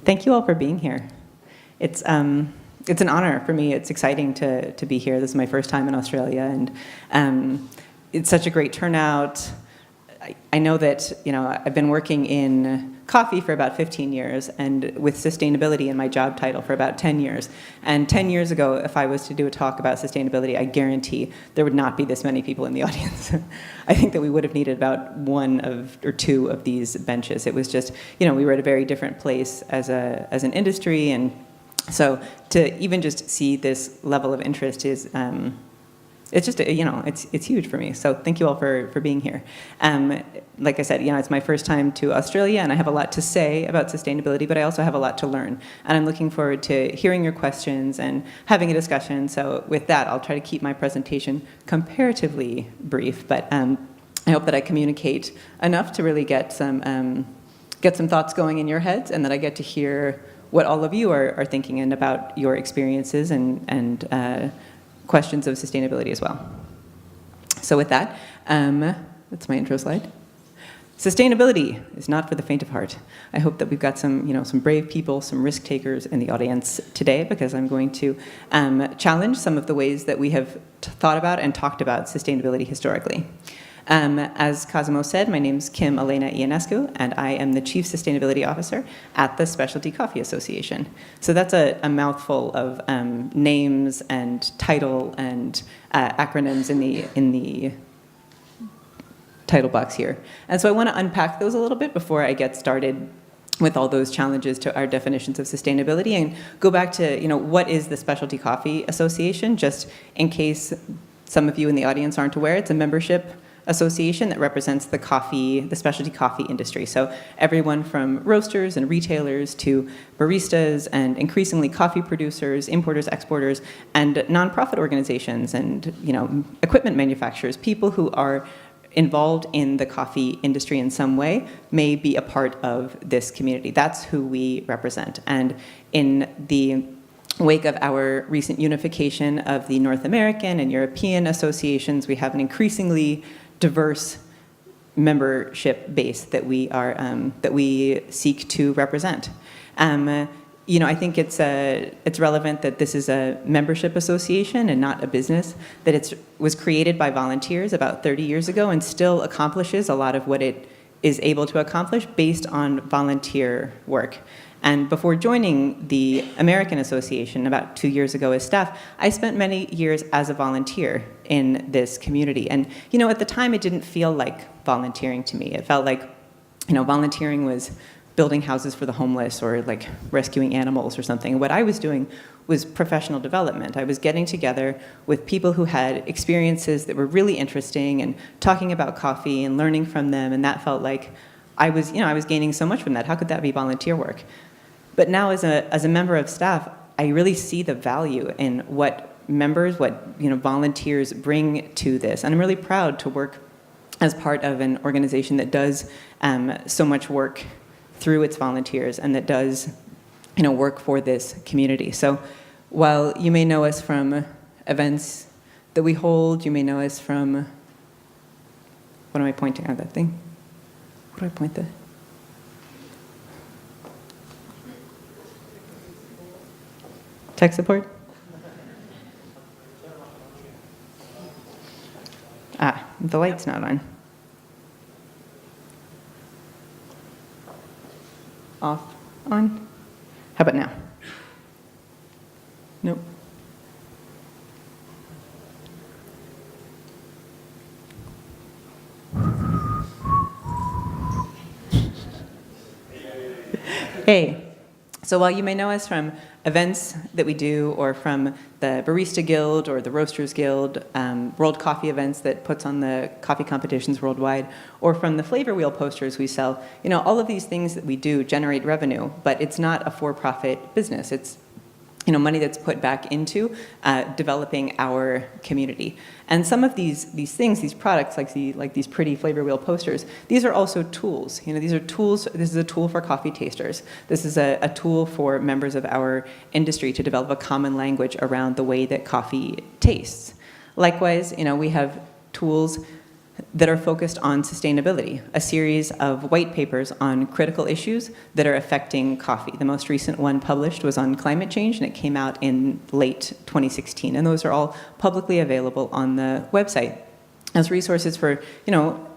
Thank you all for being here. It's an honor for me. It's exciting to be here. This is my first time in Australia, and it's such a great turnout. I know that I've been working in coffee for about 15 years, and with sustainability in my job title for about 10 years. And 10 years ago, if I was to do a talk about sustainability, I guarantee there would not be this many people in the audience. I think that we would have needed about one or two of these benches. It was just, we were at a very different place as an industry, and so to even just see this level of interest is. It's just, it's huge for me. So thank you all for being here. Like I said, it's my first time to Australia, and I have a lot to say about sustainability, but I also have a lot to learn. And I'm looking forward to hearing your questions and having a discussion. So with that, I'll try to keep my presentation comparatively brief, but I hope that I communicate enough to really get some thoughts going in your heads, and that I get to hear what all of you are thinking and about your experiences and questions of sustainability as well. So with that, that's my intro slide. Sustainability is not for the faint of heart. I hope that we've got some brave people, some risk takers in the audience today, because I'm going to challenge some of the ways that we have thought about and talked about sustainability historically. As Cosimo said, my name's Kim Elena Ionescu, and I am the Chief Sustainability Officer at the Specialty Coffee Association. So that's a mouthful of names and title and acronyms in the title box here. And so I want to unpack those a little bit before I get started with all those challenges to our definitions of sustainability, and go back to what is the Specialty Coffee Association, just in case some of you in the audience aren't aware. It's a membership association that represents the specialty coffee industry. So everyone from roasters and retailers to baristas and increasingly coffee producers, importers, exporters, and nonprofit organizations and equipment manufacturers, people who are involved in the coffee industry in some way may be a part of this community. That's who we represent. And in the wake of our recent unification of the North American and European associations, we have an increasingly diverse membership base that we seek to represent. I think it's relevant that this is a membership association and not a business, that it was created by volunteers about 30 years ago and still accomplishes a lot of what it is able to accomplish based on volunteer work. And before joining the American Association about 2 years ago as staff, I spent many years as a volunteer in this community. And, at the time, it didn't feel like volunteering to me. It felt like, volunteering was building houses for the homeless or like rescuing animals or something. What I was doing was professional development. I was getting together with people who had experiences that were really interesting and talking about coffee and learning from them. And that felt like I was gaining so much from that. How could that be volunteer work? But now as a member of staff, I really see the value in what volunteers bring to this. And I'm really proud to work as part of an organization that does so much work through its volunteers and that does work for this community. So while you may know us from events that we hold, you may know us from, what am I pointing at, that thing? What do I point there? Tech support? The light's not on. Off, on? How about now? Nope. Hey. So while you may know us from events that we do, or from the Barista Guild or the Roasters Guild, World Coffee events that puts on the coffee competitions worldwide, or from the flavor wheel posters we sell, all of these things that we do generate revenue, but it's not a for-profit business. It's money that's put back into developing our community. And some of these things, these products, like these pretty flavor wheel posters, these are also tools. These are tools. This is a tool for coffee tasters. This is a tool for members of our industry to develop a common language around the way that coffee tastes. Likewise, we have tools that are focused on sustainability, a series of white papers on critical issues that are affecting coffee. The most recent one published was on climate change, and it came out in late 2016. And those are all publicly available on the website as resources for,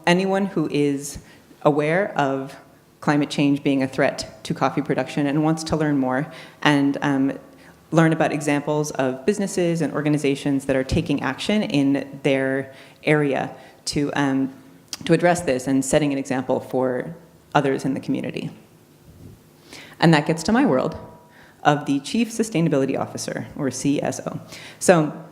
anyone who is aware of climate change being a threat to coffee production and wants to learn more, and learn about examples of businesses and organizations that are taking action in their area to address this and setting an example for others in the community. And that gets to my world of the Chief Sustainability Officer, or CSO. So,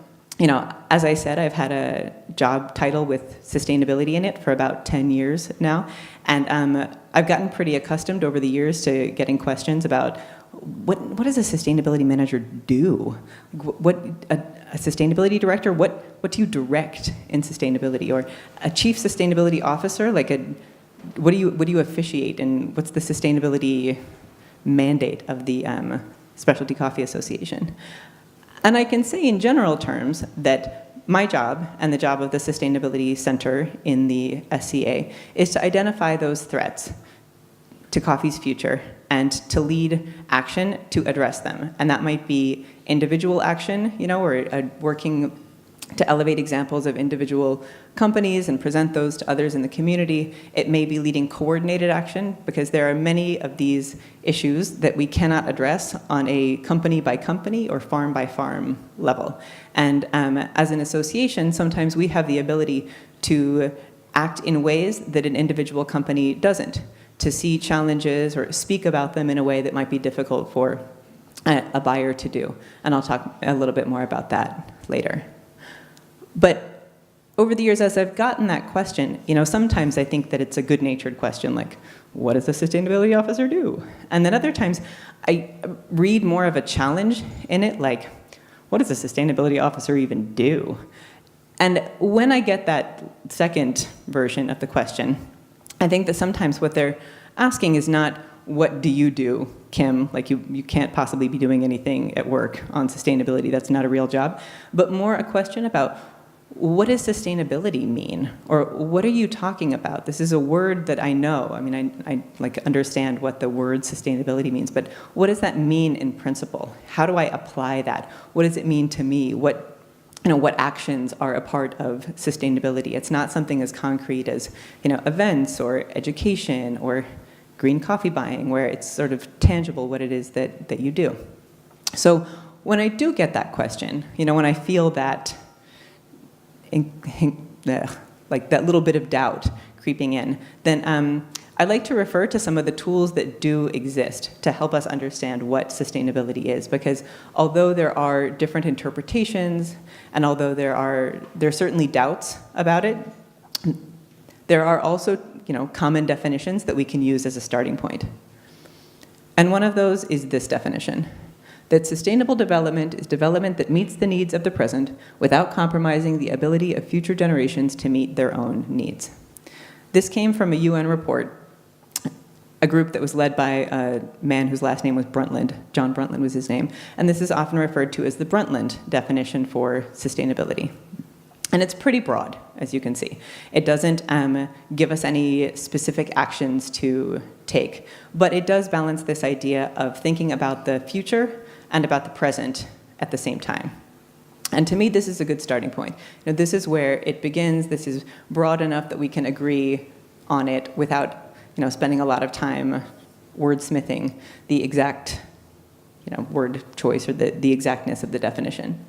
as I said, I've had a job title with sustainability in it for about 10 years now, and I've gotten pretty accustomed over the years to getting questions about what does a sustainability manager do? What a sustainability director? What do you direct in sustainability? Or a chief sustainability officer? What do you officiate? And what's the sustainability mandate of the Specialty Coffee Association? And I can say in general terms that my job and the job of the Sustainability Center in the SCA is to identify those threats to coffee's future and to lead action to address them. And that might be individual action, or working to elevate examples of individual companies and present those to others in the community. It may be leading coordinated action, because there are many of these issues that we cannot address on a company by company or farm by farm level. And as an association, sometimes we have the ability to act in ways that an individual company doesn't, to see challenges or speak about them in a way that might be difficult for a buyer to do. And I'll talk a little bit more about that later. But over the years, as I've gotten that question, sometimes I think that it's a good-natured question, like, what does a sustainability officer do? And then other times, I read more of a challenge in it, like, what does a sustainability officer even do? And when I get that second version of the question, I think that sometimes what they're asking is not, what do you do, Kim? Like, you can't possibly be doing anything at work on sustainability. That's not a real job. But more a question about, what does sustainability mean? Or what are you talking about? This is a word that I know. I mean, I understand what the word sustainability means, but what does that mean in principle? How do I apply that? What does it mean to me? What actions are a part of sustainability? It's not something as concrete as, events or education or green coffee buying, where it's sort of tangible what it is that you do. So when I do get that question, when I feel that, like that little bit of doubt creeping in, then I'd like to refer to some of the tools that do exist to help us understand what sustainability is, because although there are different interpretations, and although there are certainly doubts about it, there are also common definitions that we can use as a starting point. And one of those is this definition: that sustainable development is development that meets the needs of the present without compromising the ability of future generations to meet their own needs. This came from a UN report, a group that was led by a man whose last name was Brundtland. John Brundtland was his name. And this is often referred to as the Brundtland definition for sustainability. And it's pretty broad, as you can see. It doesn't give us any specific actions to take, but it does balance this idea of thinking about the future and about the present at the same time. And to me, this is a good starting point. This is where it begins. This is broad enough that we can agree on it without spending a lot of time wordsmithing the exact word choice or the exactness of the definition.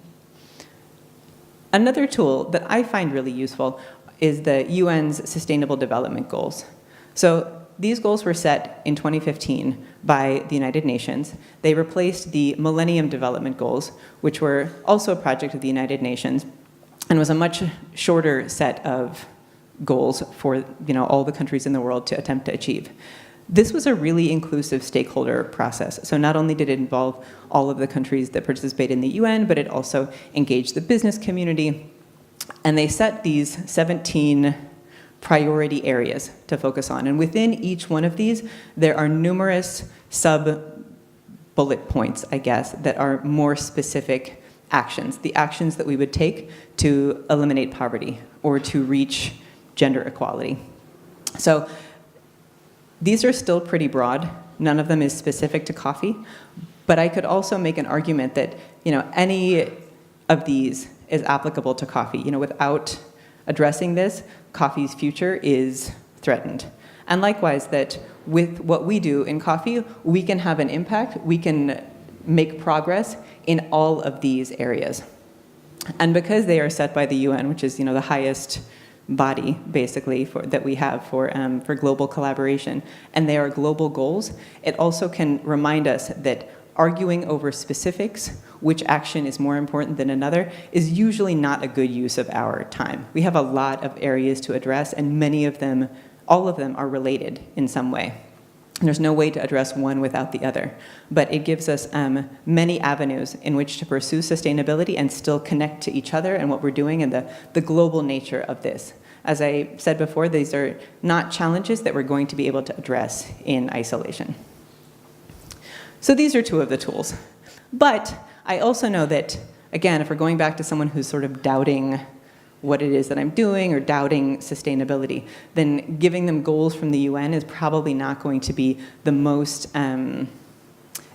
Another tool that I find really useful is the UN's Sustainable Development Goals. So these goals were set in 2015 by the United Nations. They replaced the Millennium Development Goals, which were also a project of the United Nations, and was a much shorter set of goals for all the countries in the world to attempt to achieve. This was a really inclusive stakeholder process. So not only did it involve all of the countries that participate in the UN, but it also engaged the business community. And they set these 17 priority areas to focus on. And within each one of these, there are numerous sub-bullet points, I guess, that are more specific actions. The actions that we would take to eliminate poverty or to reach gender equality. So these are still pretty broad. None of them is specific to coffee. But I could also make an argument that, any of these is applicable to coffee. Without addressing this, coffee's future is threatened. And likewise, that with what we do in coffee, we can have an impact, we can make progress in all of these areas. And because they are set by the UN, which is, the highest body, basically, that we have for global collaboration, and they are global goals, it also can remind us that arguing over specifics, which action is more important than another, is usually not a good use of our time. We have a lot of areas to address, and many of them, all of them are related in some way. And there's no way to address one without the other. But it gives us many avenues in which to pursue sustainability and still connect to each other and what we're doing and the global nature of this. As I said before, these are not challenges that we're going to be able to address in isolation. So these are two of the tools. But I also know that, again, if we're going back to someone who's sort of doubting what it is that I'm doing or doubting sustainability, then giving them goals from the UN is probably not going to be the most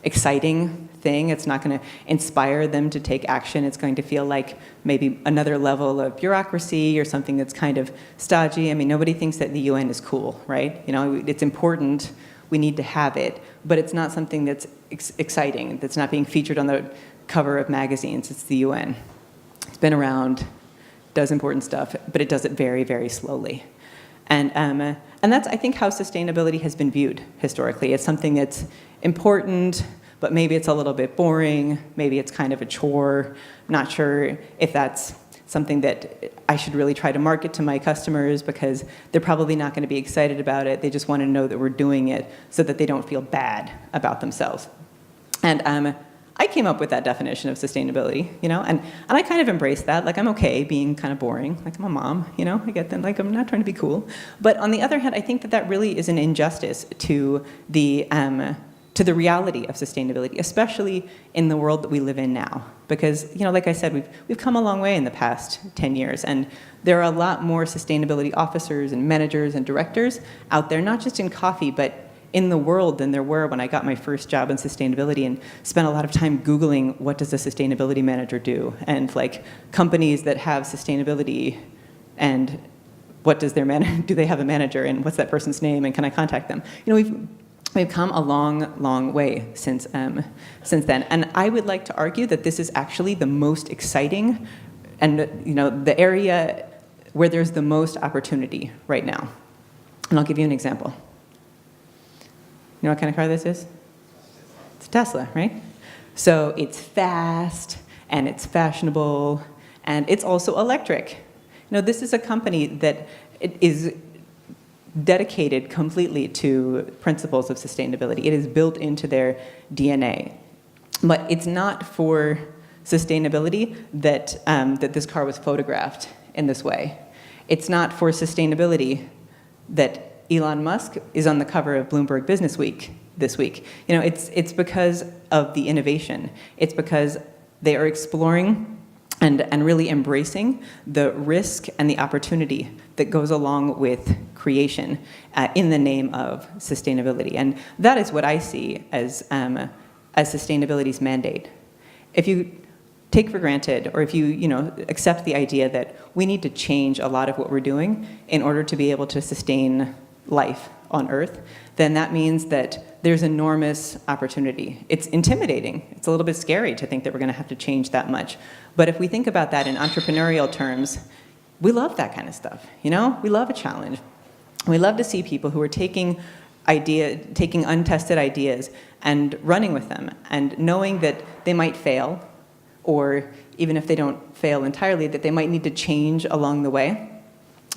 exciting thing. It's not going to inspire them to take action. It's going to feel like maybe another level of bureaucracy or something that's kind of stodgy. I mean, nobody thinks that the UN is cool, right? It's important. We need to have it, but it's not something that's exciting, that's not being featured on the cover of magazines. It's the UN. It's been around, does important stuff, but it does it very, very slowly. And that's, I think, how sustainability has been viewed historically. It's something that's important, but maybe it's a little bit boring, maybe it's kind of a chore. Not sure if that's something that I should really try to market to my customers because they're probably not going to be excited about it. They just want to know that we're doing it so that they don't feel bad about themselves. And I came up with that definition of sustainability, and I kind of embrace that. Like, I'm okay being kind of boring. Like, I'm a mom, I get that. Like, I'm not trying to be cool. But on the other hand, I think that really is an injustice to the reality of sustainability, especially in the world that we live in now. Because, like I said, we've come a long way in the past 10 years, and there are a lot more sustainability officers and managers and directors out there, not just in coffee, but in the world than there were when I got my first job in sustainability and spent a lot of time Googling what does a sustainability manager do, and like companies that have sustainability and what does their do they have a manager and what's that person's name and can I contact them? We've come a long, long way since then. And I would like to argue that this is actually the most exciting and the area where there's the most opportunity right now. And I'll give you an example. You know what kind of car this is? It's a Tesla, right? So it's fast and it's fashionable and it's also electric. This is a company that is dedicated completely to principles of sustainability. It is built into their DNA. But it's not for sustainability that this car was photographed in this way. It's not for sustainability that Elon Musk is on the cover of Bloomberg Businessweek this week. It's because of the innovation. It's because they are exploring and really embracing the risk and the opportunity that goes along with creation in the name of sustainability. And that is what I see as sustainability's mandate. If you take for granted, or if you accept the idea that we need to change a lot of what we're doing in order to be able to sustain life on Earth, then that means that there's enormous opportunity. It's intimidating. It's a little bit scary to think that we're going to have to change that much. But if we think about that in entrepreneurial terms, we love that kind of stuff. We love a challenge. We love to see people who are taking untested ideas and running with them, and knowing that they might fail, or even if they don't fail entirely, that they might need to change along the way.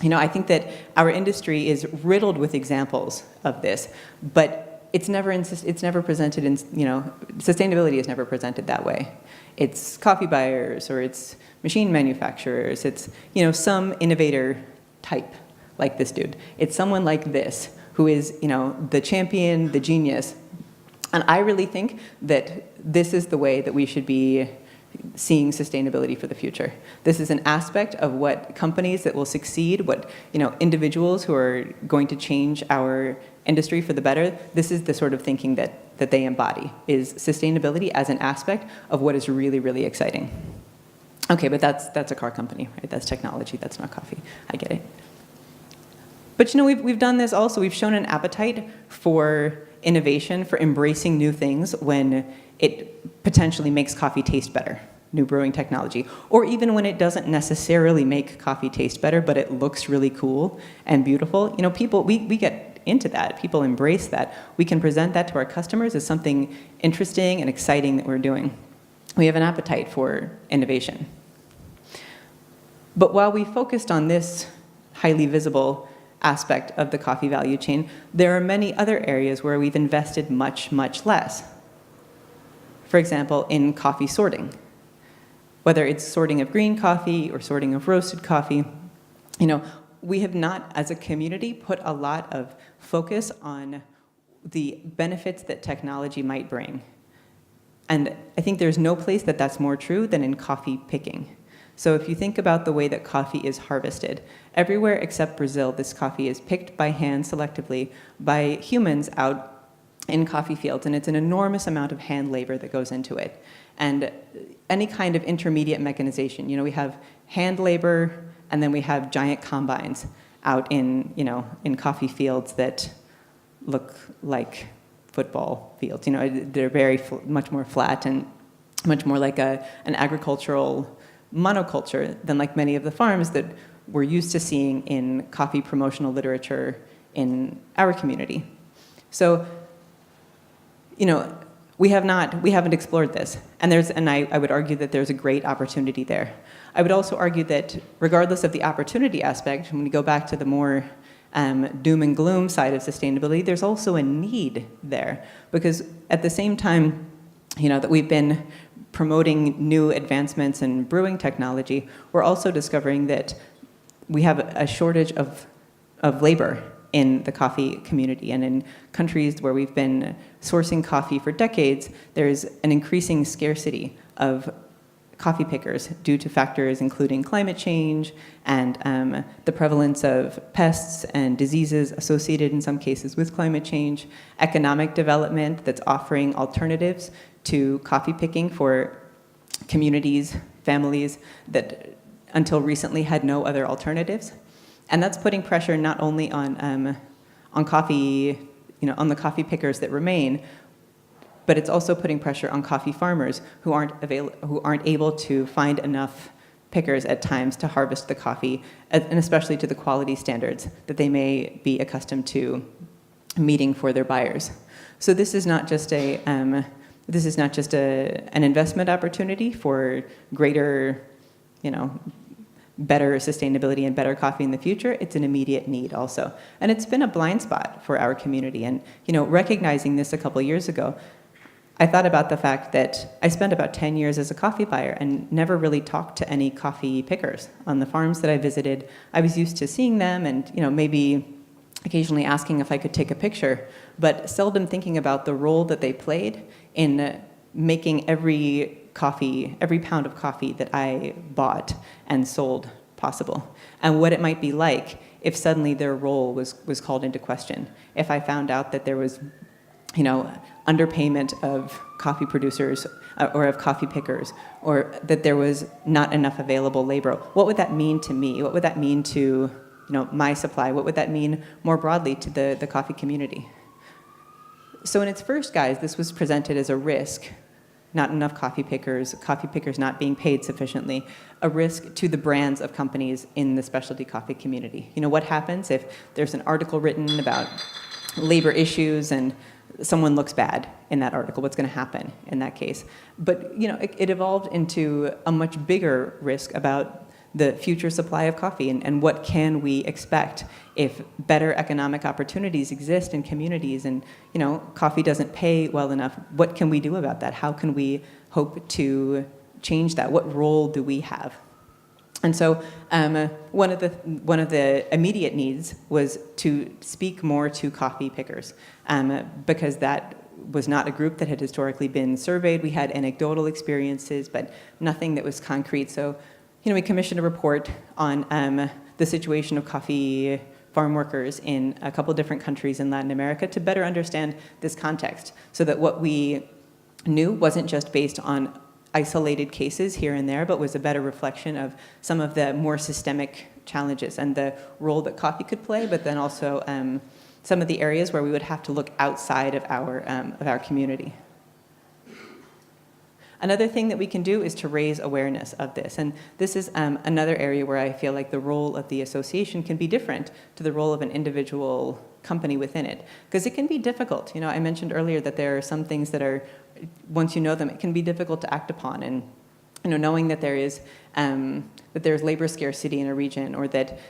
I think that our industry is riddled with examples of this, but it's never presented in, sustainability is never presented that way. It's coffee buyers, or it's machine manufacturers, it's, some innovator type like this dude. It's someone like this who is, the champion, the genius. And I really think that this is the way that we should be seeing sustainability for the future. This is an aspect of what companies that will succeed, what individuals who are going to change our industry for the better. This is the sort of thinking that they embody, is sustainability as an aspect of what is really, really exciting. Okay, but that's a car company, right? That's technology, that's not coffee. I get it. But we've done this also. We've shown an appetite for innovation, for embracing new things when it potentially makes coffee taste better, new brewing technology. Or even when it doesn't necessarily make coffee taste better, but it looks really cool and beautiful. People, we get into that. People embrace that. We can present that to our customers as something interesting and exciting that we're doing. We have an appetite for innovation. But while we focused on this highly visible aspect of the coffee value chain, there are many other areas where we've invested much, much less. For example, in coffee sorting. Whether it's sorting of green coffee or sorting of roasted coffee, we have not, as a community, put a lot of focus on the benefits that technology might bring. And I think there's no place that that's more true than in coffee picking. So if you think about the way that coffee is harvested, everywhere except Brazil, this coffee is picked by hand selectively by humans out in coffee fields, and it's an enormous amount of hand labor that goes into it. And any kind of intermediate mechanization, we have hand labor, and then we have giant combines out in coffee fields that look like football fields. They're very much more flat and much more like an agricultural monoculture than like many of the farms that we're used to seeing in coffee promotional literature in our community. So, we haven't explored this, and I would argue that there's a great opportunity there. I would also argue that regardless of the opportunity aspect, when we go back to the more doom and gloom side of sustainability, there's also a need there, because at the same time, that we've been promoting new advancements in brewing technology, we're also discovering that we have a shortage of labor in the coffee community. And in countries where we've been sourcing coffee for decades, there's an increasing scarcity of coffee pickers due to factors including climate change and the prevalence of pests and diseases associated in some cases with climate change, economic development that's offering alternatives to coffee picking for communities, families that until recently had no other alternatives. And that's putting pressure not only on coffee, on the coffee pickers that remain, but it's also putting pressure on coffee farmers who aren't able to find enough pickers at times to harvest the coffee, and especially to the quality standards that they may be accustomed to meeting for their buyers. So this is not just an investment opportunity for greater, better sustainability and better coffee in the future. It's an immediate need also. And it's been a blind spot for our community. And, recognizing this a couple years ago, I thought about the fact that I spent about 10 years as a coffee buyer and never really talked to any coffee pickers. On the farms that I visited, I was used to seeing them and, maybe occasionally asking if I could take a picture, but seldom thinking about the role that they played in making every pound of coffee that I bought and sold possible, and what it might be like if suddenly their role was called into question. If I found out that there was, underpayment of coffee producers or of coffee pickers, or that there was not enough available labor, what would that mean to me? What would that mean to, my supply? What would that mean more broadly to the coffee community? So in its first guise, this was presented as a risk. Not enough coffee pickers not being paid sufficiently, a risk to the brands of companies in the specialty coffee community. What happens if there's an article written about labor issues and someone looks bad in that article? What's going to happen in that case? But it evolved into a much bigger risk about the future supply of coffee and what can we expect if better economic opportunities exist in communities and coffee doesn't pay well enough. What can we do about that? How can we hope to change that? What role do we have? And so one of the immediate needs was to speak more to coffee pickers because that was not a group that had historically been surveyed. We had anecdotal experiences, but nothing that was concrete. So, we commissioned a report on the situation of coffee farm workers in a couple different countries in Latin America to better understand this context, so that what we knew wasn't just based on isolated cases here and there, but was a better reflection of some of the more systemic challenges and the role that coffee could play, but then also some of the areas where we would have to look outside of our community. Another thing that we can do is to raise awareness of this. And this is another area where I feel like the role of the association can be different to the role of an individual company within it. Because it can be difficult. I mentioned earlier that there are some things that are, once you know them, it can be difficult to act upon. And knowing that there's labor scarcity in a region, or that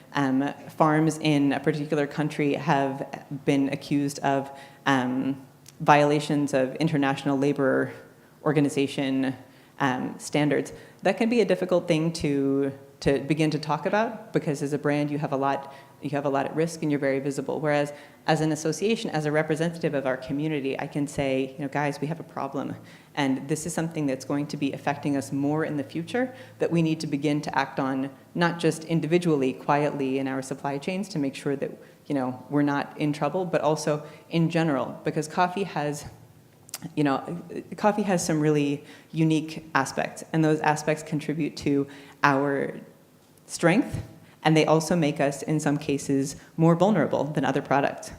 farms in a particular country have been accused of violations of international labor organization standards, that can be a difficult thing to begin to talk about, because as a brand you have a lot at risk and you're very visible. Whereas as an association, as a representative of our community, I can say, guys, we have a problem, and this is something that's going to be affecting us more in the future, that we need to begin to act on, not just individually, quietly in our supply chains to make sure that we're not in trouble, but also in general, because coffee has some really unique aspects, and those aspects contribute to our strength, and they also make us, in some cases, more vulnerable than other products.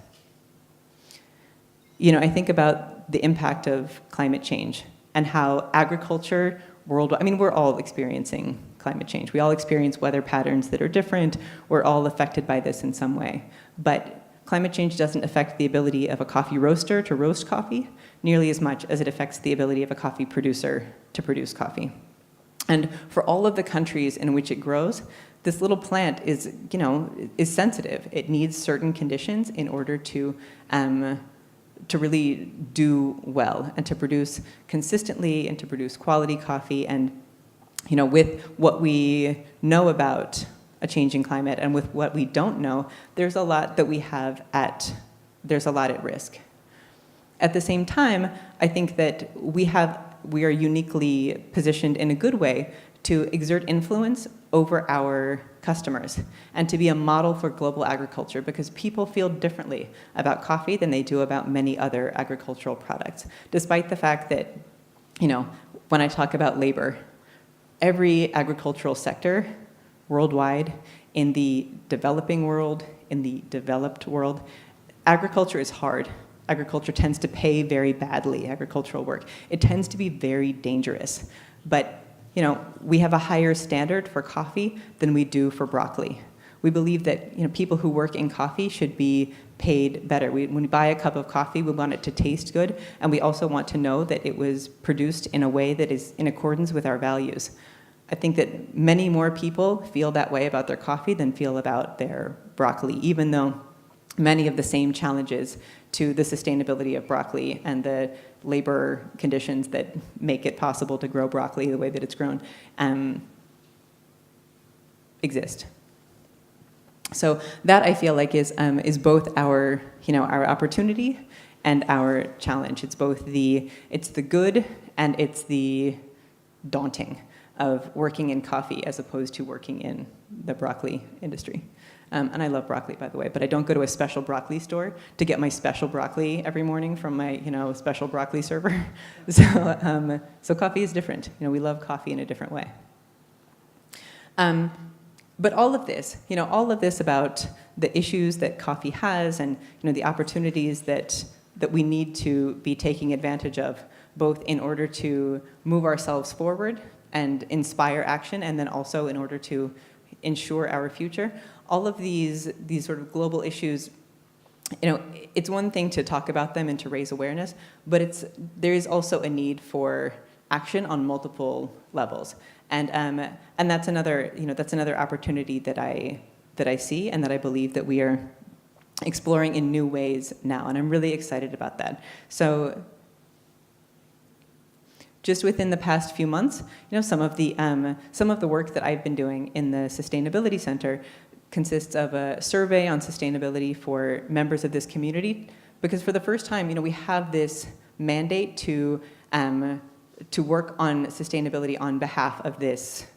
I think about the impact of climate change and how agriculture worldwide, we're all experiencing climate change. We all experience weather patterns that are different. We're all affected by this in some way. But climate change doesn't affect the ability of a coffee roaster to roast coffee nearly as much as it affects the ability of a coffee producer to produce coffee. And for all of the countries in which it grows, this little plant is sensitive. It needs certain conditions in order to really do well and to produce consistently and to produce quality coffee. And with what we know about a changing climate and with what we don't know, there's a lot that there's a lot at risk. At the same time, I think that we are uniquely positioned in a good way to exert influence over our customers and to be a model for global agriculture, because people feel differently about coffee than they do about many other agricultural products. Despite the fact that, when I talk about labor, every agricultural sector worldwide, in the developing world, in the developed world, agriculture is hard. Agriculture tends to pay very badly, agricultural work. It tends to be very dangerous. But, we have a higher standard for coffee than we do for broccoli. We believe that, people who work in coffee should be paid better. When we buy a cup of coffee, we want it to taste good, and we also want to know that it was produced in a way that is in accordance with our values. I think that many more people feel that way about their coffee than feel about their broccoli, even though many of the same challenges to the sustainability of broccoli and the labor conditions that make it possible to grow broccoli the way that it's grown exist. So that, I feel like, is both our opportunity and our challenge. It's both the good and it's the daunting of working in coffee as opposed to working in the broccoli industry. And I love broccoli, by the way, but I don't go to a special broccoli store to get my special broccoli every morning from my, special broccoli server. So coffee is different. We love coffee in a different way. But all of this about the issues that coffee has, and the opportunities that we need to be taking advantage of, both in order to move ourselves forward and inspire action, and then also in order to ensure our future. All of these sort of global issues, it's one thing to talk about them and to raise awareness, but there is also a need for action on multiple levels, and that's another opportunity that I see, and that I believe that we are exploring in new ways now, and I'm really excited about that. So, just within the past few months, some of the work that I've been doing in the Sustainability Center consists of a survey on sustainability for members of this community, because for the first time, we have this mandate to work on sustainability on behalf of this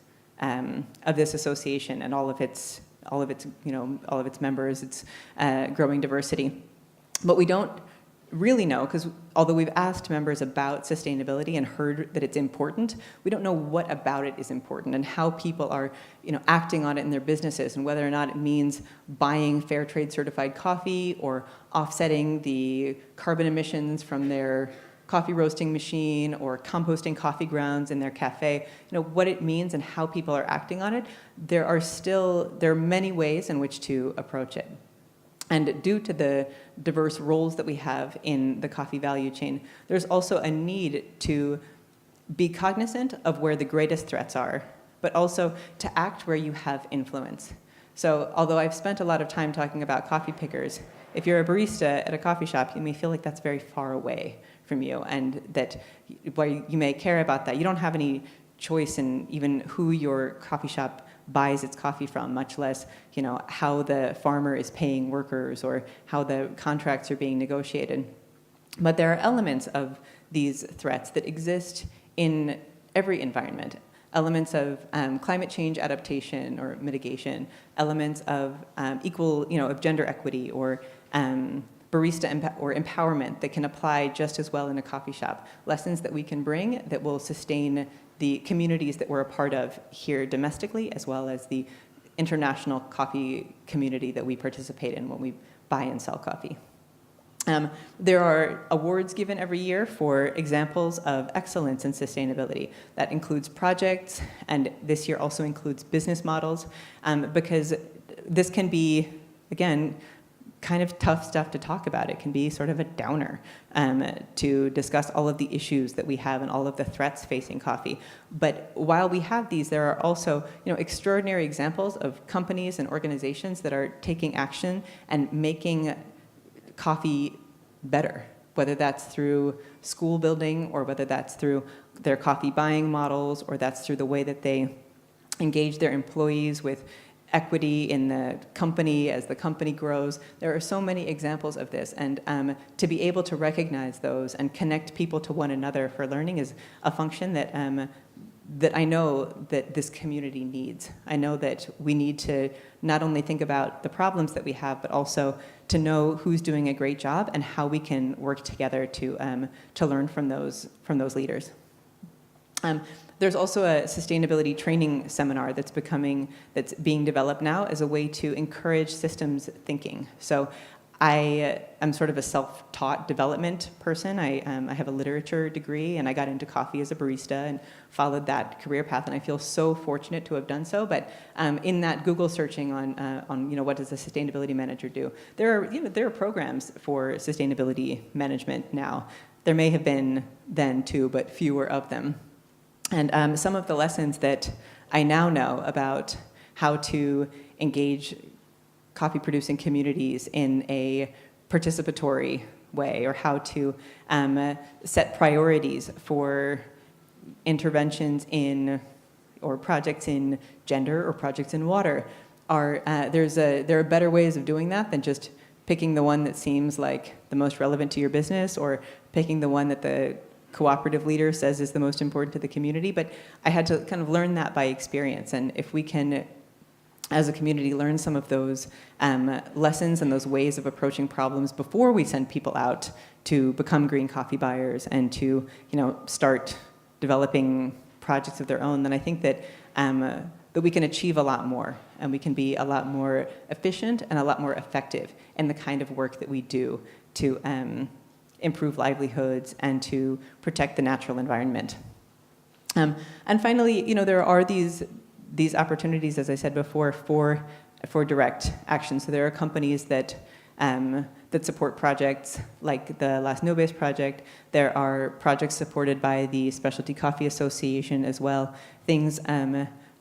association and all of its members, its growing diversity. But we don't really know, because although we've asked members about sustainability and heard that it's important, we don't know what about it is important and how people are acting on it in their businesses, and whether or not it means buying fair trade certified coffee or offsetting the carbon emissions from their coffee roasting machine or composting coffee grounds in their cafe. What it means and how people are acting on it, there are many ways in which to approach it. And due to the diverse roles that we have in the coffee value chain, there's also a need to be cognizant of where the greatest threats are, but also to act where you have influence. So although I've spent a lot of time talking about coffee pickers, if you're a barista at a coffee shop, you may feel like that's very far away from you, and that while you may care about that, you don't have any choice in even who your coffee shop buys its coffee from, much less how the farmer is paying workers or how the contracts are being negotiated. But there are elements of these threats that exist in every environment. Elements of climate change adaptation or mitigation, elements of of gender equity or barista or empowerment that can apply just as well in a coffee shop. Lessons that we can bring that will sustain the communities that we're a part of here domestically, as well as the international coffee community that we participate in when we buy and sell coffee. There are awards given every year for examples of excellence in sustainability. That includes projects, and this year also includes business models, because this can be, again, kind of tough stuff to talk about. It can be sort of a downer to discuss all of the issues that we have and all of the threats facing coffee. But while we have these, there are also extraordinary examples of companies and organizations that are taking action and making coffee better, whether that's through school building or whether that's through their coffee buying models, or that's through the way that they engage their employees with equity in the company as the company grows. There are so many examples of this, and to be able to recognize those and connect people to one another for learning is a function that that I know that this community needs. I know that we need to not only think about the problems that we have, but also to know who's doing a great job and how we can work together to learn from those leaders. There's also a sustainability training seminar that's being developed now as a way to encourage systems thinking. So I am sort of a self-taught development person. I have a literature degree, and I got into coffee as a barista and followed that career path, and I feel so fortunate to have done so. But in that Google searching on what does a sustainability manager do, there are programs for sustainability management now. There may have been then too, but fewer of them. And some of the lessons that I now know about how to engage coffee producing communities in a participatory way, or how to set priorities for interventions in or projects in gender or projects in water, there are better ways of doing that than just picking the one that seems like the most relevant to your business, or picking the one that the cooperative leader says is the most important to the community. But I had to kind of learn that by experience, and if we can, as a community, learn some of those lessons and those ways of approaching problems before we send people out to become green coffee buyers and to start developing projects of their own, then I think that that we can achieve a lot more, and we can be a lot more efficient and a lot more effective in the kind of work that we do to improve livelihoods and to protect the natural environment. And finally, there are these opportunities, as I said before, for direct action. So there are companies that support projects like the Las Nubes project. There are projects supported by the Specialty Coffee Association as well. Things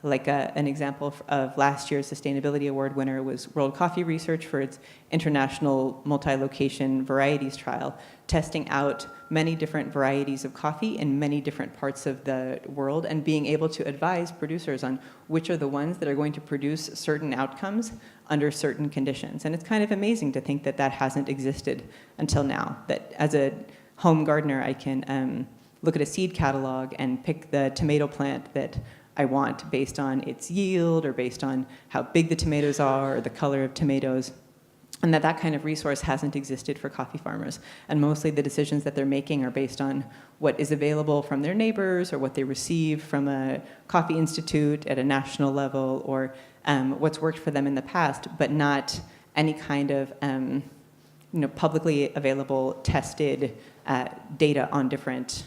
like an example of last year's Sustainability Award winner was World Coffee Research for its international multi-location varieties trial, testing out many different varieties of coffee in many different parts of the world, and being able to advise producers on which are the ones that are going to produce certain outcomes under certain conditions. And it's kind of amazing to think that that hasn't existed until now, that as a home gardener, I can look at a seed catalog and pick the tomato plant that I want based on its yield or based on how big the tomatoes are or the color of tomatoes. And that kind of resource hasn't existed for coffee farmers. And mostly the decisions that they're making are based on what is available from their neighbors or what they receive from a coffee institute at a national level or what's worked for them in the past, but not any kind of publicly available tested data on different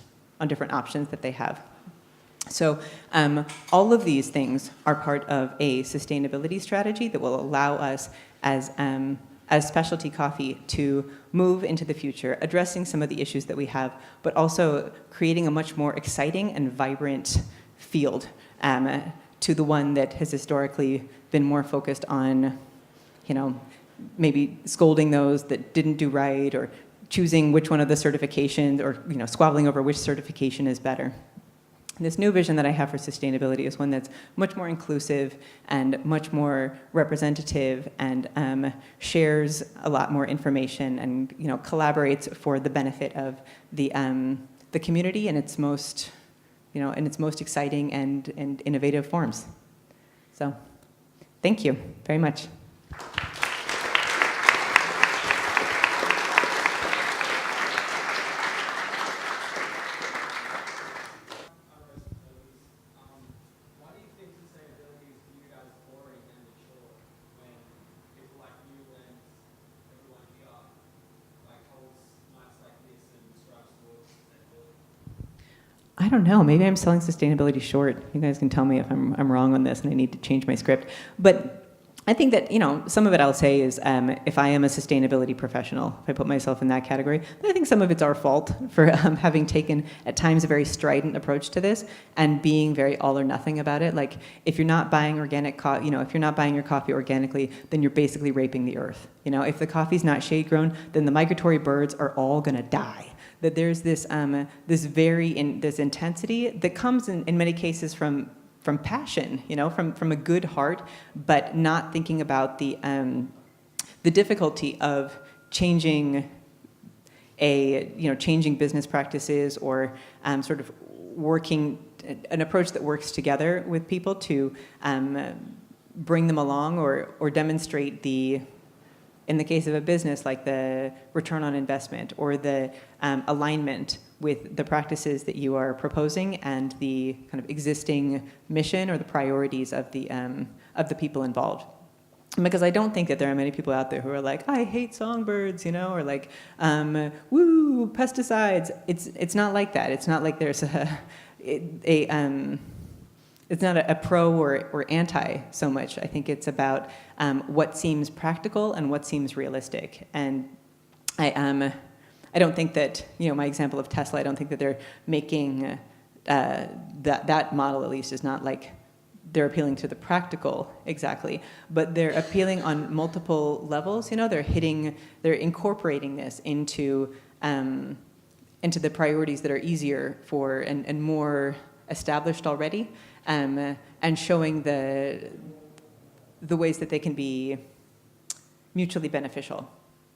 options that they have. So all of these things are part of a sustainability strategy that will allow us as specialty coffee to move into the future, addressing some of the issues that we have, but also creating a much more exciting and vibrant field to the one that has historically been more focused on, maybe scolding those that didn't do right or choosing which one of the certifications or, squabbling over which certification is better. This new vision that I have for sustainability is one that's much more inclusive and much more representative and shares a lot more information and collaborates for the benefit of the community in its most exciting and innovative forms. So, thank you very much. I don't know. Maybe I'm selling sustainability short. You guys can tell me if I'm wrong on this and I need to change my script. But I think that, some of it I'll say is if I am a sustainability professional, if I put myself in that category, I think some of it's our fault for having taken, at times, a very strident approach to this and being very all or nothing about it. Like, if you're not buying organic coffee, if you're not buying your coffee organically, then you're basically raping the earth. If the coffee's not shade grown, then the migratory birds are all going to die. That there's this this intensity that comes in many cases from passion, from a good heart, but not thinking about the difficulty of changing changing business practices or sort of working an approach that works together with people to bring them along or demonstrate in the case of a business, like the return on investment or the alignment with the practices that you are proposing and the kind of existing mission or the priorities of the people involved. Because I don't think that there are many people out there who are like, I hate songbirds, or like, woo, pesticides. It's not like that. It's not like there's it's not a pro or anti so much. I think it's about what seems practical and what seems realistic. And I don't think that, my example of Tesla, I don't think that they're making that model, at least, is not like they're appealing to the practical exactly, but they're appealing on multiple levels. They're incorporating this into the priorities that are easier for and more established already. And showing the ways that they can be mutually beneficial,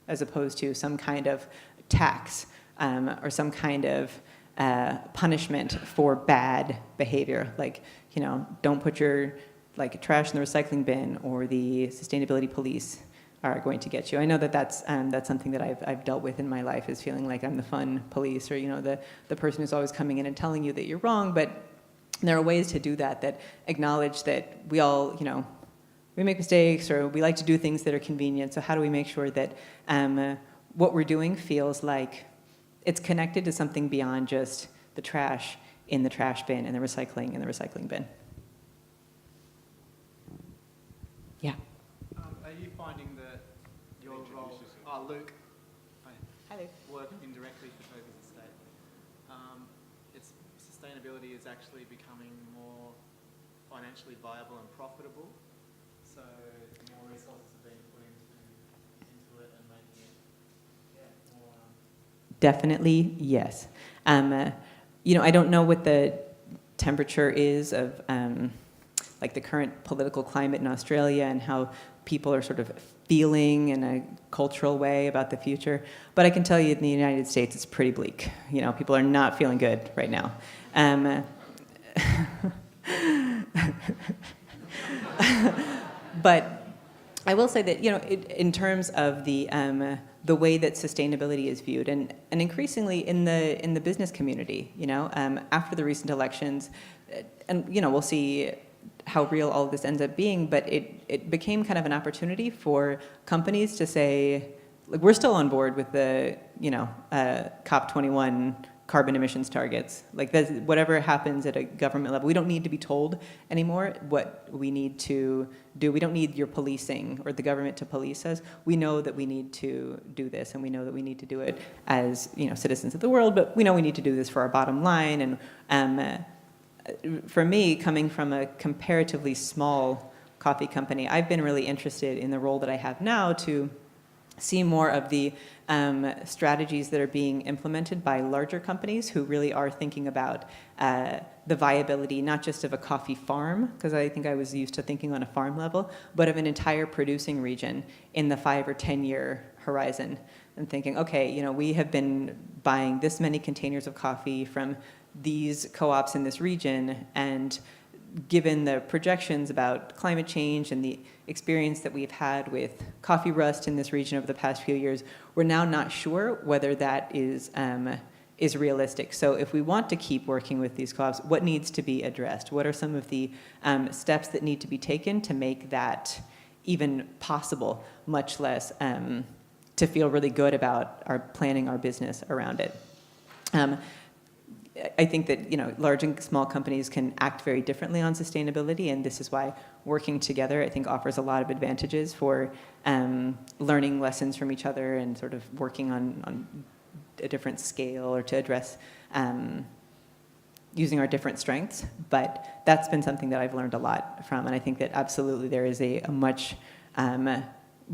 as opposed to some kind of tax or some kind of punishment for bad behavior. Like, don't put your trash in the recycling bin, or the sustainability police are going to get you. I know that's something that I've dealt with in my life, is feeling like I'm the fun police, or the person who's always coming in and telling you that you're wrong, but there are ways to do that acknowledge that we all, we make mistakes, or we like to do things that are convenient. So how do we make sure that what we're doing feels like it's connected to something beyond just the trash in the trash bin and the recycling in the recycling bin? Yeah. Are you finding that your role... Oh, Luke. Hi, Luke. Work indirectly for Focus Estate. Sustainability is actually becoming more financially viable and profitable, so more resources are being put into it and making it more... Definitely, yes. I don't know what the temperature is of the current political climate in Australia and how people are sort of feeling in a cultural way about the future. But I can tell you in the United States, it's pretty bleak. You know, people are not feeling good right now. But I will say that, you know, in terms of the way that sustainability is viewed, and increasingly in the business community, you know, after the recent elections, and you know, we'll see how real all of this ends up being, but it became kind of an opportunity for companies to say, like, we're still on board with the, you know, COP21 carbon emissions targets. Like, whatever happens at a government level, we don't need to be told anymore what we need to do. We don't need your policing or the government to police us. We know that we need to do this, and we know that we need to do it as, you know, citizens of the world, but we know we need to do this for our bottom line. And for me, coming from a comparatively small coffee company, I've been really interested in the role that I have now to see more of the strategies that are being implemented by larger companies who really are thinking about the viability, not just of a coffee farm, because I think I was used to thinking on a farm level, but of an entire producing region in the 5 or 10 year horizon, and thinking, okay, you know, we have been buying this many containers of coffee from these co-ops in this region, and given the projections about climate change and the experience that we've had with coffee rust in this region over the past few years, we're now not sure whether that is realistic. So if we want to keep working with these co-ops, what needs to be addressed? What are some of the steps that need to be taken to make that even possible, much less to feel really good about planning our business around it? I think that, you know, large and small companies can act very differently on sustainability, and this is why working together, I think, offers a lot of advantages for learning lessons from each other and sort of working on a different scale, or to address using our different strengths. But that's been something that I've learned a lot from, and I think that absolutely there is a much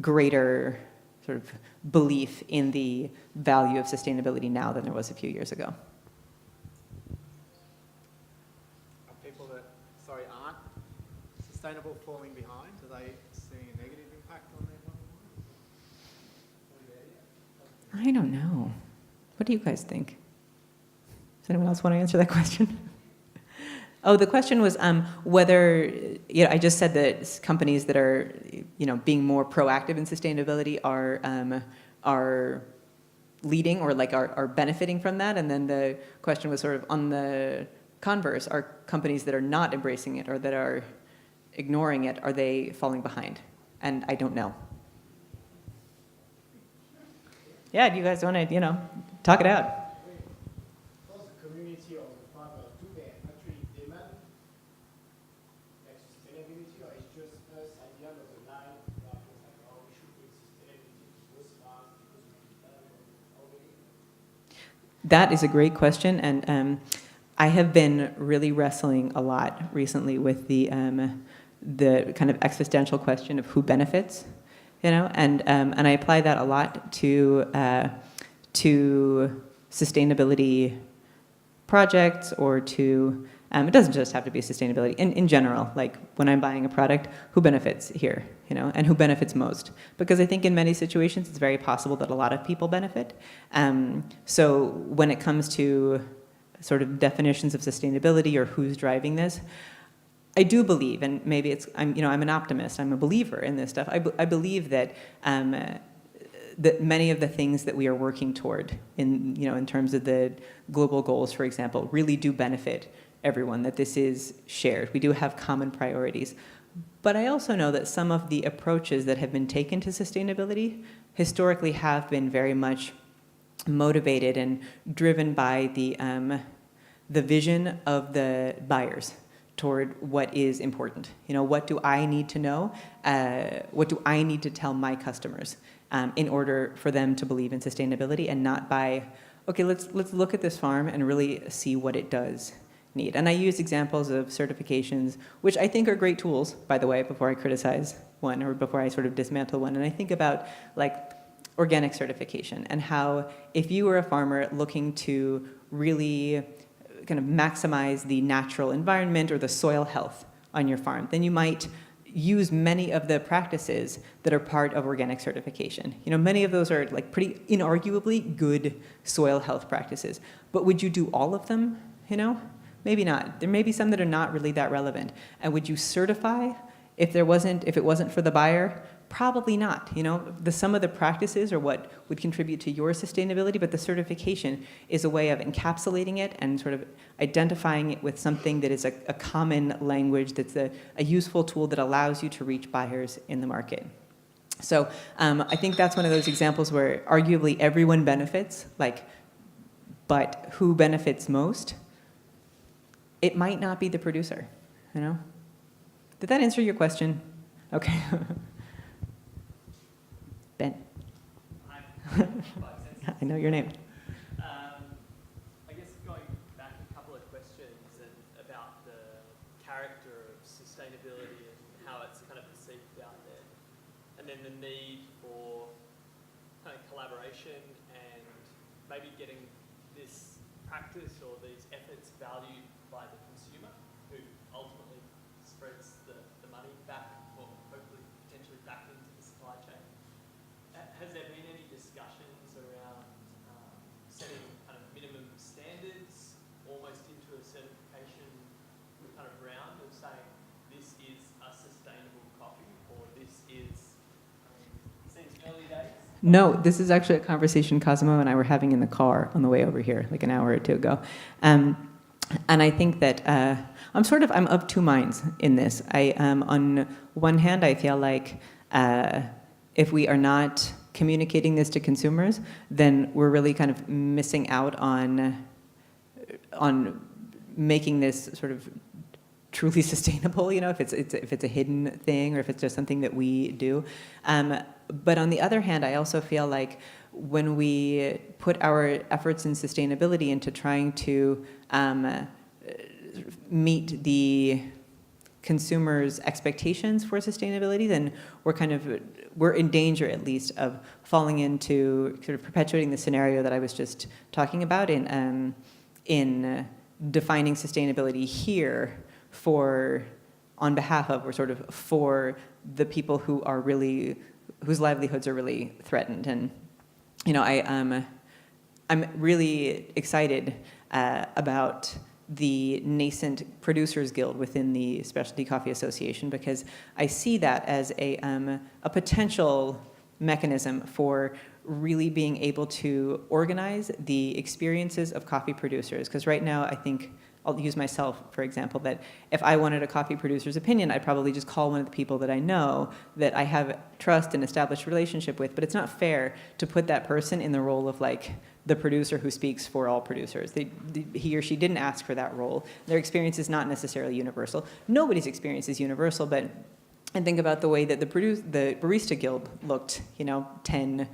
greater sort of belief in the value of sustainability now than there was a few years ago. Aren't sustainable falling behind? Are they seeing a negative impact on their bottom line? I don't know. What do you guys think? Does anyone else want to answer that question? Oh, the question was whether, you know, I just said that companies that are, you know, being more proactive in sustainability are leading, or like are benefiting from that, and then the question was sort of on the converse, are companies that are not embracing it or that are ignoring it, are they falling behind? And I don't know. Yeah, do you guys want to, you know, talk it out? Because the community of the farmers, do they actually demand like sustainability, or it's just us at the end of the line that was like, oh, we should bring sustainability to those farms because we did that already? That is a great question, and I have been really wrestling a lot recently with the kind of existential question of who benefits, you know, and I apply that a lot to sustainability projects, or to it doesn't just have to be sustainability in general. Like when I'm buying a product, who benefits here, you know, and who benefits most? Because I think in many situations it's very possible that a lot of people benefit. So when it comes to sort of definitions of sustainability or who's driving this, I do believe, and maybe I'm an optimist, I'm a believer in this stuff. I believe that that many of the things that we are working toward in terms of the global goals, for example, really do benefit everyone, that this is shared. We do have common priorities. But I also know that some of the approaches that have been taken to sustainability historically have been very much motivated and driven by the vision of the buyers toward what is important. You know, what do I need to know? What do I need to tell my customers in order for them to believe in sustainability, and not by, okay, let's look at this farm and really see what it does need. And I use examples of certifications, which I think are great tools, by the way, before I criticize one or before I sort of dismantle one. And I think about like organic certification, and how if you were a farmer looking to really kind of maximize the natural environment or the soil health on your farm, then you might use many of the practices that are part of organic certification. You know, many of those are like pretty inarguably good soil health practices. But would you do all of them? You know, maybe not. There may be some that are not really that relevant. And would you certify if it wasn't for the buyer? Probably not. You know, some of the practices are what would contribute to your sustainability, but the certification is a way of encapsulating it and sort of identifying it with something that is a common language, that's a useful tool that allows you to reach buyers in the market. So I think that's one of those examples where arguably everyone benefits, but who benefits most? It might not be the producer, you know? Did that answer your question? Okay. Ben. Hi. I know your name. I guess going back a couple of questions about the character of sustainability and how it's kind of perceived out there, and then the need for kind of collaboration and maybe getting this practice or these efforts valued by the consumer, who ultimately spreads the money back, or hopefully potentially back into the supply chain. Has there been any discussions around setting kind of minimum standards almost into a certification kind of round of saying this is a sustainable coffee, or this is, it seems early days? No, this is actually a conversation Cosimo and I were having in the car on the way over here, like an hour or two ago. And I think that I'm of two minds in this. On one hand, I feel like if we are not communicating this to consumers, then we're really kind of missing out on making this sort of truly sustainable, you know, if it's a hidden thing or if it's just something that we do. But on the other hand, I also feel like when we put our efforts in sustainability into trying to meet the consumers' expectations for sustainability, then we're in danger, at least, of falling into sort of perpetuating the scenario that I was just talking about in defining sustainability here on behalf of, or sort of for the people whose livelihoods are really threatened. And you know, I'm really excited about the nascent Producers Guild within the Specialty Coffee Association, because I see that as a potential mechanism for really being able to organize the experiences of coffee producers. Because right now, I think, I'll use myself, for example, that if I wanted a coffee producer's opinion, I'd probably just call one of the people that I know, that I have trust and established relationship with. But it's not fair to put that person in the role of like the producer who speaks for all producers. He or she didn't ask for that role. Their experience is not necessarily universal. Nobody's experience is universal, but I think about the way that the Barista Guild looked, you know, 10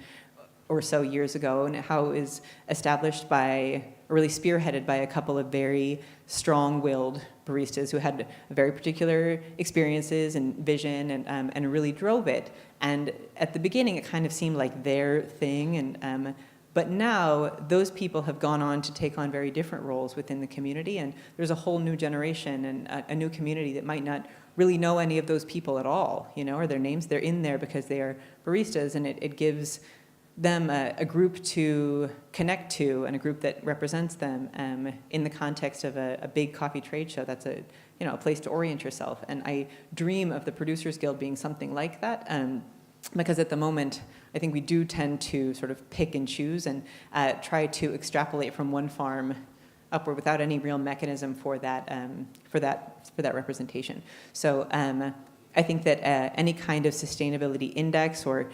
or so years ago, and how it was established by, or really spearheaded by, a couple of very strong-willed baristas who had very particular experiences and vision, and really drove it. And at the beginning, it kind of seemed like their thing, but now those people have gone on to take on very different roles within the community, and there's a whole new generation and a new community that might not really know any of those people at all, you know, or their names. They're in there because they are baristas, and it gives them a group to connect to, and a group that represents them in the context of a big coffee trade show. That's a place to orient yourself. And I dream of the Producers Guild being something like that, because at the moment, I think we do tend to sort of pick and choose and try to extrapolate from one farm upward without any real mechanism for that representation. So I think that any kind of sustainability index, or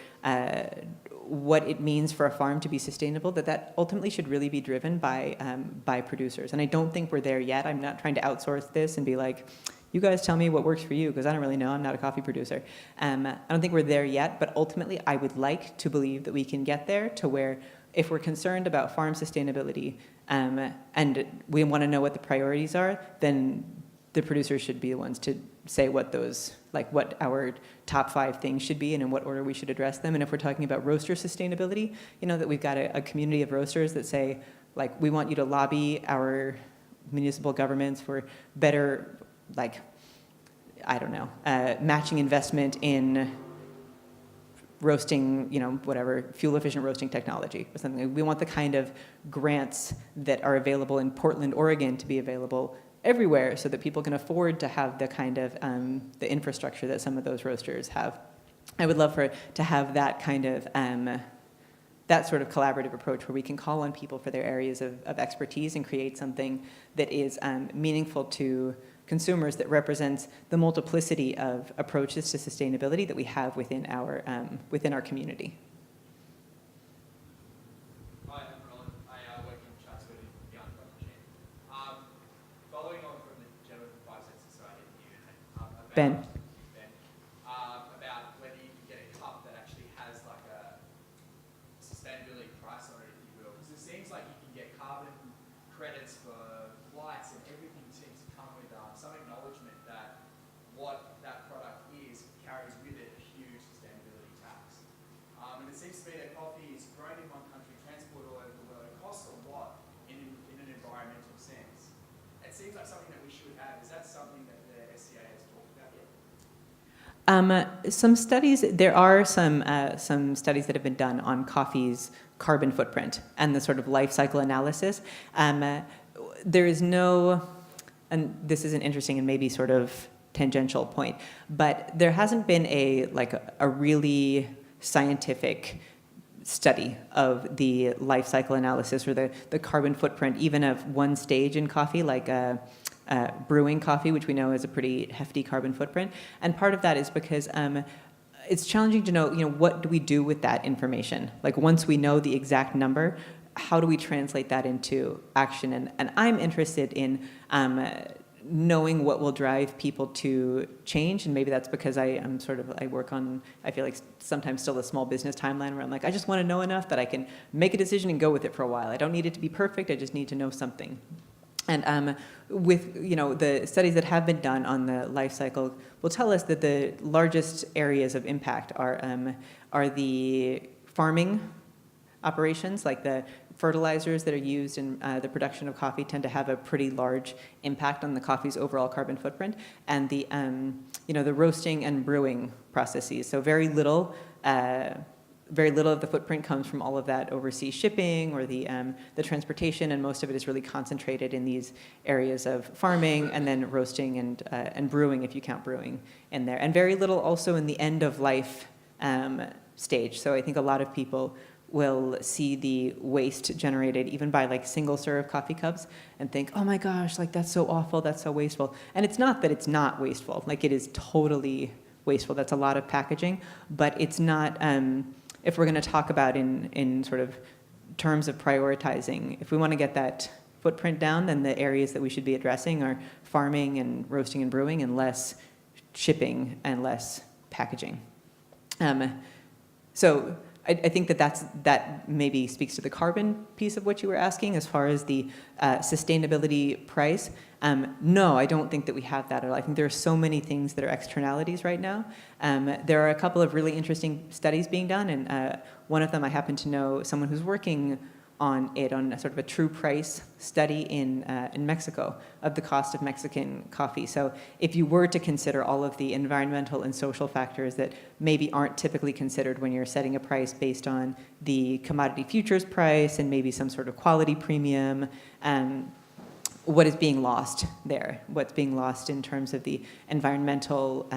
what it means for a farm to be sustainable, that ultimately should really be driven by producers. And I don't think we're there yet. I'm not trying to outsource this and be like, you guys tell me what works for you, because I don't really know. I'm not a coffee producer. I don't think we're there yet, but ultimately I would like to believe that we can get there to where, if we're concerned about farm sustainability and we want to know what the priorities are, then the producers should be the ones to say what our top 5 things should be and in what order we should address them. And if we're talking about roaster sustainability, you know, that we've got a community of roasters that say, like, we want you to lobby our municipal governments for better, I don't know, matching investment in roasting, whatever, fuel-efficient roasting technology or something. We want the kind of grants that are available in Portland, Oregon to be available everywhere so that people can afford to have the kind of the infrastructure that some of those roasters have. I would love to have that kind of that sort of collaborative approach where we can call on people for their areas of expertise and create something that is meaningful to consumers, that represents the multiplicity of approaches to sustainability that we have within our community. Hi, I'm Roland. I work in Chatswood Beyond Climate Change. Following on from the gentleman from 5 Cent Society here, about Ben. about whether you can get a cup that actually has like a sustainability price on it, if you will, because it seems like you can get carbon credits for flights and everything seems to come with some acknowledgement that what that product is carries with it a huge sustainability tax. And it seems to me that coffee is grown in one country, transported all over the world. It costs a lot in an environmental sense. It seems like something that we should have. Is that something that the SCA has talked about yet? Some studies, there are some studies that have been done on coffee's carbon footprint and the sort of life cycle analysis. There is no, and this is an interesting and maybe sort of tangential point, but there hasn't been a really scientific study of the life cycle analysis or the carbon footprint, even of one stage in coffee, like brewing coffee, which we know is a pretty hefty carbon footprint. And part of that is because it's challenging to know, what do we do with that information? Like once we know the exact number, how do we translate that into action? And I'm interested in knowing what will drive people to change, and maybe that's because I work on, I feel like sometimes still a small business timeline where I'm like, I just want to know enough that I can make a decision and go with it for a while. I don't need it to be perfect, I just need to know something. And with the studies that have been done on the life cycle will tell us that the largest areas of impact are the farming operations, like the fertilizers that are used in the production of coffee tend to have a pretty large impact on the coffee's overall carbon footprint, and the the roasting and brewing processes. So very little of the footprint comes from all of that overseas shipping or the transportation, and most of it is really concentrated in these areas of farming and then roasting and brewing, if you count brewing in there, and very little also in the end of life stage. So I think a lot of people will see the waste generated even by like single serve coffee cups and think, oh my gosh, like that's so awful, that's so wasteful. And it's not that it's not wasteful, like it is totally wasteful. That's a lot of packaging, but it's not, if we're going to talk about in sort of terms of prioritizing, if we want to get that footprint down, then the areas that we should be addressing are farming and roasting and brewing, and less shipping and less packaging. So I think that maybe speaks to the carbon piece of what you were asking. As far as the sustainability price, no, I don't think that we have that at all. I think there are so many things that are externalities right now. There are a couple of really interesting studies being done, and one of them I happen to know someone who's working on a sort of a true price study in Mexico of the cost of Mexican coffee. So if you were to consider all of the environmental and social factors that maybe aren't typically considered when you're setting a price based on the commodity futures price and maybe some sort of quality premium, what is being lost there? What's being lost in terms of the environmental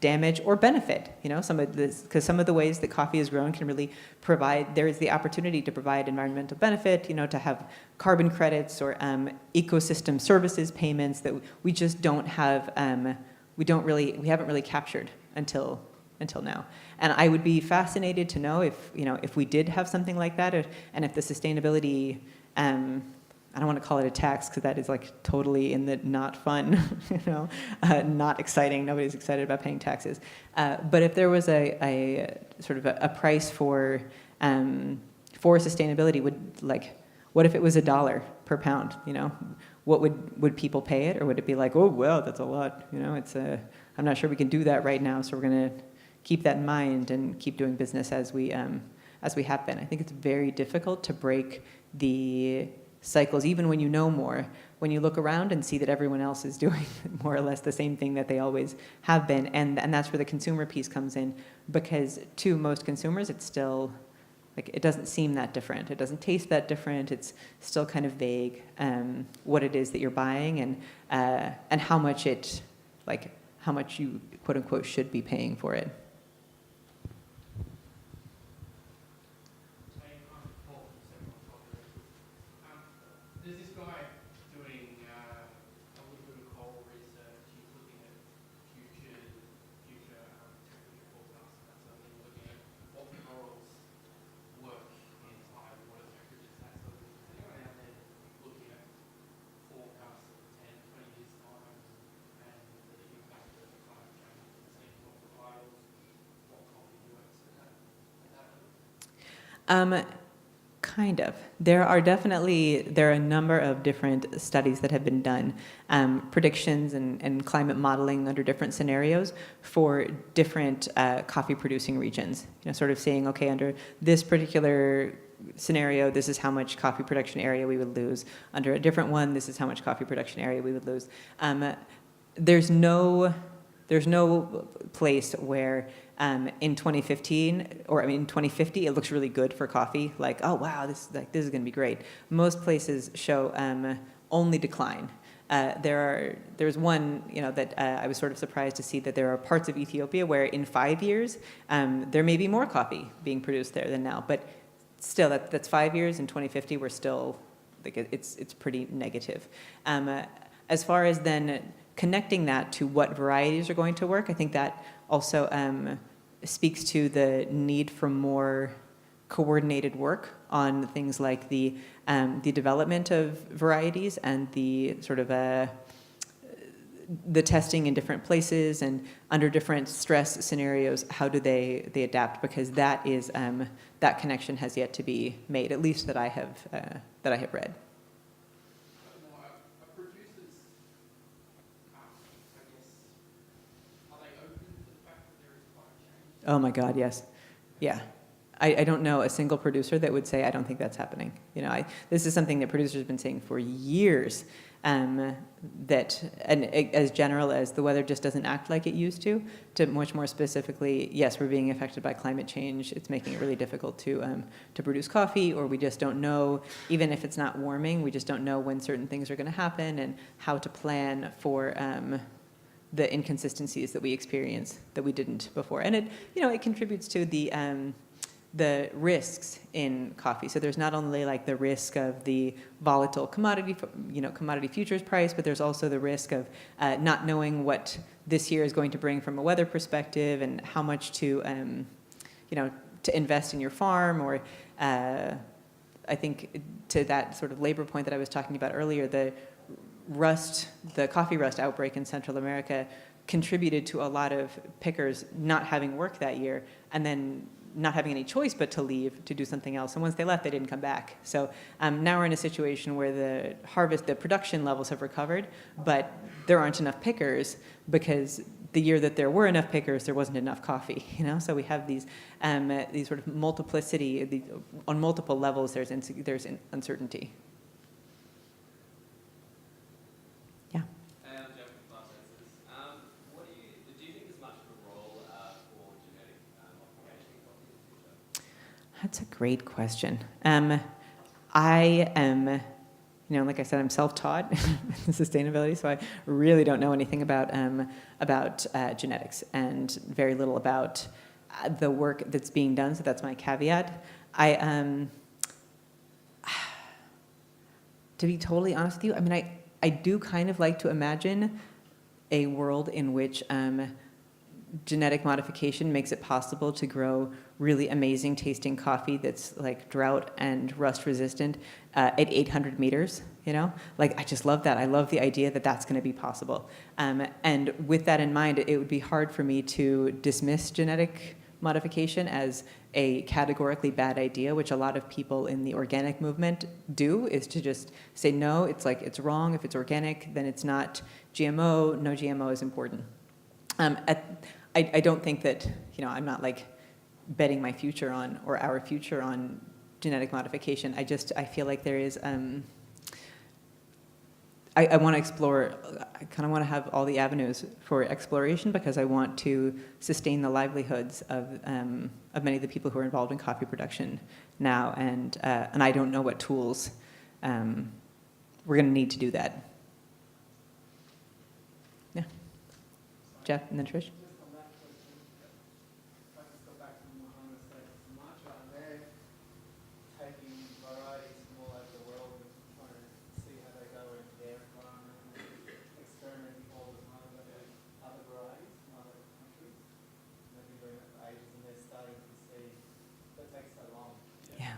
damage or benefit, some of this, because some of the ways that coffee is grown can really provide, there is the opportunity to provide environmental benefit, to have carbon credits or ecosystem services payments that we just don't have, we haven't really captured until now. And I would be fascinated to know if we did have something like that, and if the sustainability, I don't want to call it a tax because that is like totally in the not fun, not exciting. Nobody's excited about paying taxes. But if there was a sort of a price for sustainability, what if it was $1 per pound? What would people pay it, or would it be like, oh well, that's a lot? I'm not sure we can do that right now, so we're going to keep that in mind and keep doing business as we have been. I think it's very difficult to break the cycles, even when you know more, when you look around and see that everyone else is doing more or less the same thing that they always have been. And that's where the consumer piece comes in, because to most consumers, it's still, like, it doesn't seem that different. It doesn't taste that different. It's still kind of vague what it is that you're buying, and how much how much you, quote unquote, should be paying for it. There's this guy doing a little bit of coal research. He's looking at future temperature forecasts and that sort of thing, looking at what corals work in high water temperatures, that sort of thing. Is anyone out there looking at forecasts of 10, 20 years time and the impact of climate change and seeing what provides, what coffee works? Kind of. There are a number of different studies that have been done, predictions and climate modeling under different scenarios for different coffee producing regions. Sort of saying, okay, under this particular scenario, this is how much coffee production area we would lose. Under a different one, this is how much coffee production area we would lose. There's no place where in 2015, or in 2050, it looks really good for coffee. Like, oh wow, this is going to be great. Most places show only decline. There's one, that I was sort of surprised to see, that there are parts of Ethiopia where in 5 years there may be more coffee being produced there than now. But still, that's 5 years. In 2050, we're still, like, it's pretty negative. As far as then connecting that to what varieties are going to work, I think that also speaks to the need for more coordinated work on things like the development of varieties and the sort of the testing in different places and under different stress scenarios. How do they adapt? Because that is that connection has yet to be made, at least that I have read. Oh my God, yes. Yeah. I don't know a single producer that would say, I don't think that's happening. This is something that producers have been saying for years, that, and as general as the weather just doesn't act like it used to much more specifically, yes, we're being affected by climate change. It's making it really difficult to produce coffee, or we just don't know, even if it's not warming, we just don't know when certain things are going to happen and how to plan for the inconsistencies that we experience that we didn't before. And it contributes to the risks in coffee. So there's not only like the risk of the volatile commodity futures price, but there's also the risk of not knowing what this year is going to bring from a weather perspective, and how much to invest in your farm. Or I think to that sort of labor point that I was talking about earlier, the coffee rust outbreak in Central America contributed to a lot of pickers not having work that year, and then not having any choice but to leave to do something else. And once they left, they didn't come back. So now we're in a situation where the production levels have recovered, but there aren't enough pickers, because the year that there were enough pickers, there wasn't enough coffee. So we have these sort of multiplicity on multiple levels. There's uncertainty. That's a great question. I am, like I said, I'm self-taught in sustainability, so I really don't know anything about genetics, and very little about the work that's being done. So that's my caveat. To be totally honest with you, I do kind of like to imagine a world in which genetic modification makes it possible to grow really amazing tasting coffee that's like drought and rust resistant at 800 meters, I just love that. I love the idea that that's going to be possible. And with that in mind, it would be hard for me to dismiss genetic modification as a categorically bad idea, which a lot of people in the organic movement do, is to just say, no, it's wrong. If it's organic, then it's not GMO. No GMO is important. I don't think that, I'm not like betting my future on, or our future on, genetic modification. I feel like there is, I want to explore, I kind of want to have all the avenues for exploration because I want to sustain the livelihoods of many of the people who are involved in coffee production now, and I don't know what tools we're going to need to do that. Yeah. Jeff, and then Trish. Just on that question, if I just go back to Mohammed said matcha, they're taking varieties from all over the world and trying to see how they go in their environment, experimenting all the time with other varieties from other countries. And they've been doing that for ages, and they're starting to see that takes so long. Yeah.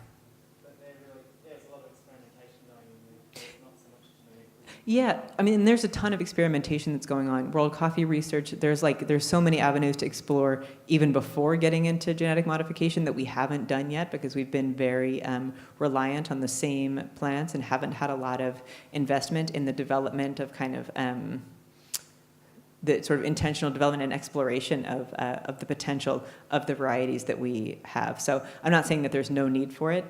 But they're really, there's a lot of experimentation going in there. There's not so much genetic. Yeah, I mean, there's a ton of experimentation that's going on. World Coffee Research, there's so many avenues to explore even before getting into genetic modification that we haven't done yet because we've been very reliant on the same plants and haven't had a lot of investment in the development of kind of the sort of intentional development and exploration of the potential of the varieties that we have. So I'm not saying that there's no need for it,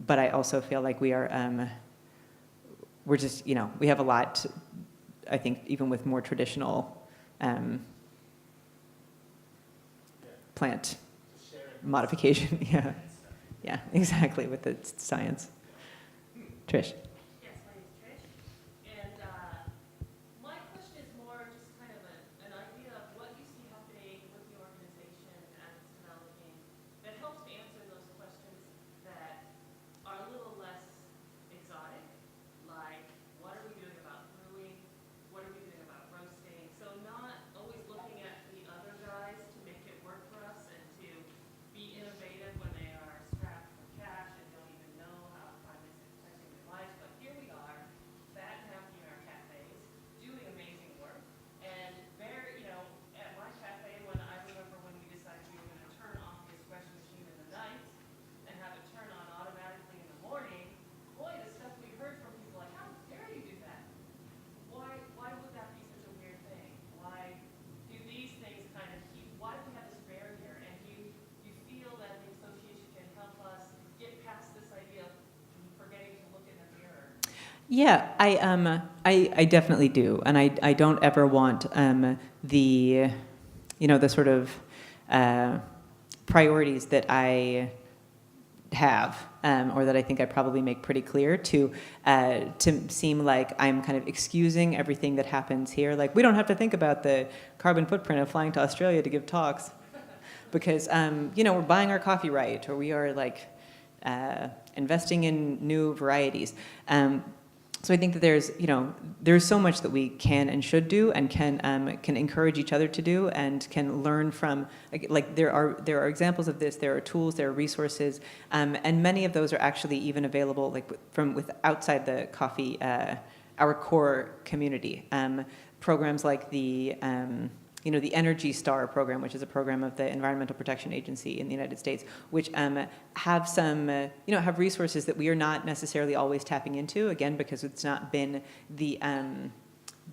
but I also feel like we are, we're just, we have a lot, I think, even with more traditional plant modification. Yeah, yeah, exactly, with the science. Trish. Yes, my name is Trish, and my question is more just kind of an idea of what you see happening with the organization as it's developing that helps answer those questions that are a little less exotic, like what are we doing about brewing, what are we doing about roasting, so not always looking at the other guys to make it work for us and to be innovative when they are strapped for cash and don't even know how climate is affecting their lives, but here we are, fat and happy in our cafes, doing amazing work, and very, at my cafe, when I remember when we decided we were going to turn off the espresso machine in the night and have it turn on automatically in the morning, boy, the stuff we heard from people like, how dare you do that? Why would that be such a weird thing? Why do these things kind of keep, why do we have this barrier? And you feel that the association can help us get past this idea of forgetting to look in the mirror? Yeah, I definitely do, and I don't ever want the sort of priorities that I have, or that I think I probably make pretty clear to seem like I'm kind of excusing everything that happens here. Like, we don't have to think about the carbon footprint of flying to Australia to give talks because, we're buying our coffee right, or we are like investing in new varieties. So I think that there's so much that we can and should do, and can encourage each other to do, and can learn from. Like there are examples of this. There are tools, there are resources, and many of those are actually even available with outside the coffee, our core community. Programs like the Energy Star program, which is a program of the Environmental Protection Agency in the United States, which have some, have resources that we are not necessarily always tapping into, again, because it's not been the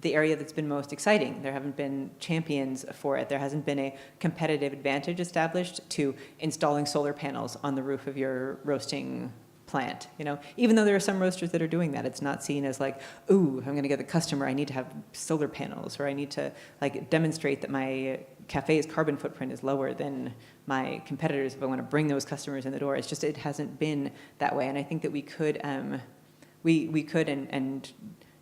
area that's been most exciting. There haven't been champions for it. There hasn't been a competitive advantage established to installing solar panels on the roof of your roasting plant. Even though there are some roasters that are doing that, it's not seen as like, ooh, I'm going to get the customer, I need to have solar panels, or I need to demonstrate that my cafe's carbon footprint is lower than my competitors if I want to bring those customers in the door. It's just, it hasn't been that way, and I think that we could we could and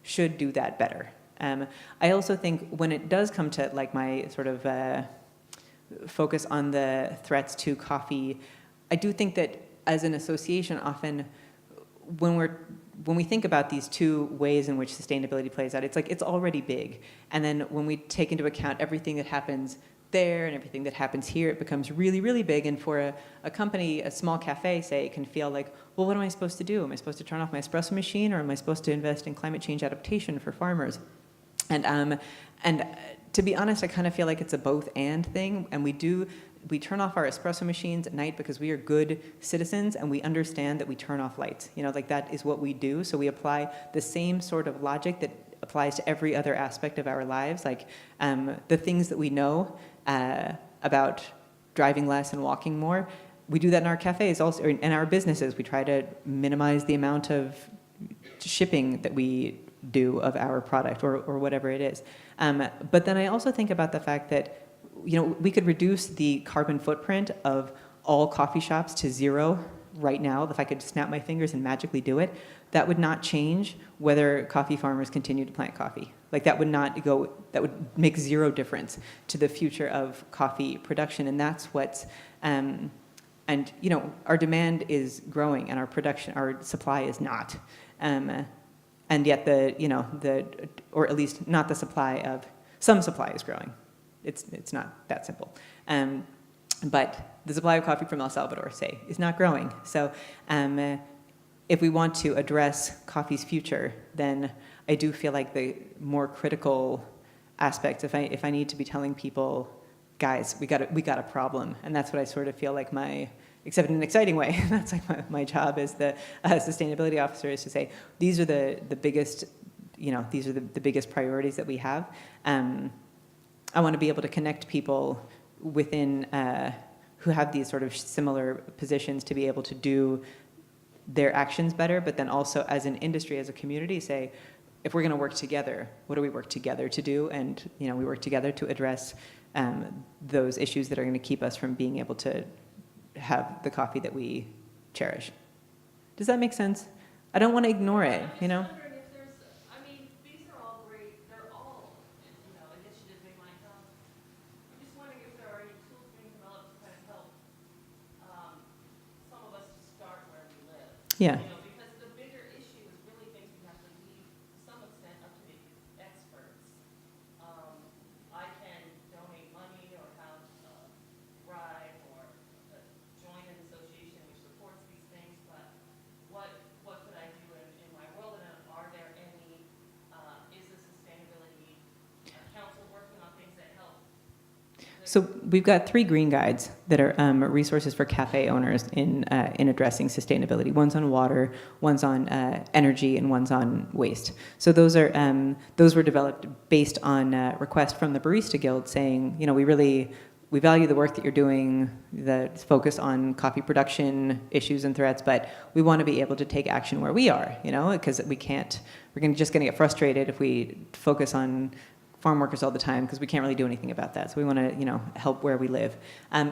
should do that better. I also think when it does come to my sort of focus on the threats to coffee, I do think that as an association, often when we think about these two ways in which sustainability plays out, it's already big. And then when we take into account everything that happens there and everything that happens here, it becomes really, really big. And for a company, a small cafe, say, it can feel like, well, what am I supposed to do? Am I supposed to turn off my espresso machine, or am I supposed to invest in climate change adaptation for farmers? And to be honest, I kind of feel like it's a both and thing. And we turn off our espresso machines at night because we are good citizens and we understand that we turn off lights. That is what we do. So we apply the same sort of logic that applies to every other aspect of our lives. The things that we know about driving less and walking more, we do that in our cafes also, or in our businesses. We try to minimize the amount of shipping that we do of our product or whatever it is. But then I also think about the fact that, we could reduce the carbon footprint of all coffee shops to zero right now. If I could snap my fingers and magically do it, that would not change whether coffee farmers continue to plant coffee. Like that would make zero difference to the future of coffee production. And that's what's, our demand is growing and our supply is not. And yet or at least not the supply of, some supply is growing. It's not that simple. But the supply of coffee from El Salvador, say, is not growing. So if we want to address coffee's future, then I do feel like the more critical aspects, if I need to be telling people, guys, we got a problem, and that's what I sort of feel like except in an exciting way, that's like my job as the sustainability officer, is to say, these are the biggest, these are the biggest priorities that we have. I want to be able to connect people within who have these sort of similar positions to be able to do their actions better, but then also as an industry, as a community, say, if we're going to work together, what do we work together to do? And we work together to address those issues that are going to keep us from being able to have the coffee that we cherish. Does that make sense? I don't want to ignore it, I'm just wondering if there's, these are all great, they're all, initiatives they might have. I'm just wondering if there are any tools being developed to kind of help some of us to start where we live. Yeah. Because the bigger issue is really things we have to leave, to some extent, up to the experts. I can donate money or have a bribe or join an association which supports these things, but what could I do in my world? And are there any, is the sustainability council working on things that help? So we've got 3 green guides that are resources for cafe owners in addressing sustainability. One's on water, one's on energy, and one's on waste. So those were developed based on request from the Barista Guild, saying, we value the work that you're doing, the focus on coffee production issues and threats, but we want to be able to take action where we are, because we're just going to get frustrated if we focus on farm workers all the time, because we can't really do anything about that. So we want to, help where we live.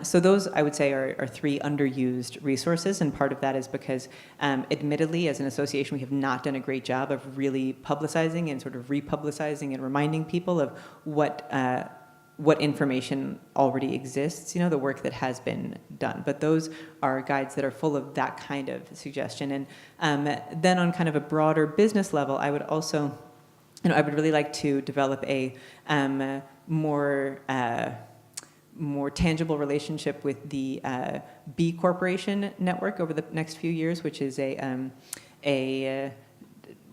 So those, I would say, are 3 underused resources, and part of that is because, admittedly, as an association, we have not done a great job of really publicizing and sort of republicizing and reminding people of what information already exists, the work that has been done. But those are guides that are full of that kind of suggestion. And then on kind of a broader business level, I would also, I would really like to develop a more tangible relationship with the B Corporation network over the next few years, which is a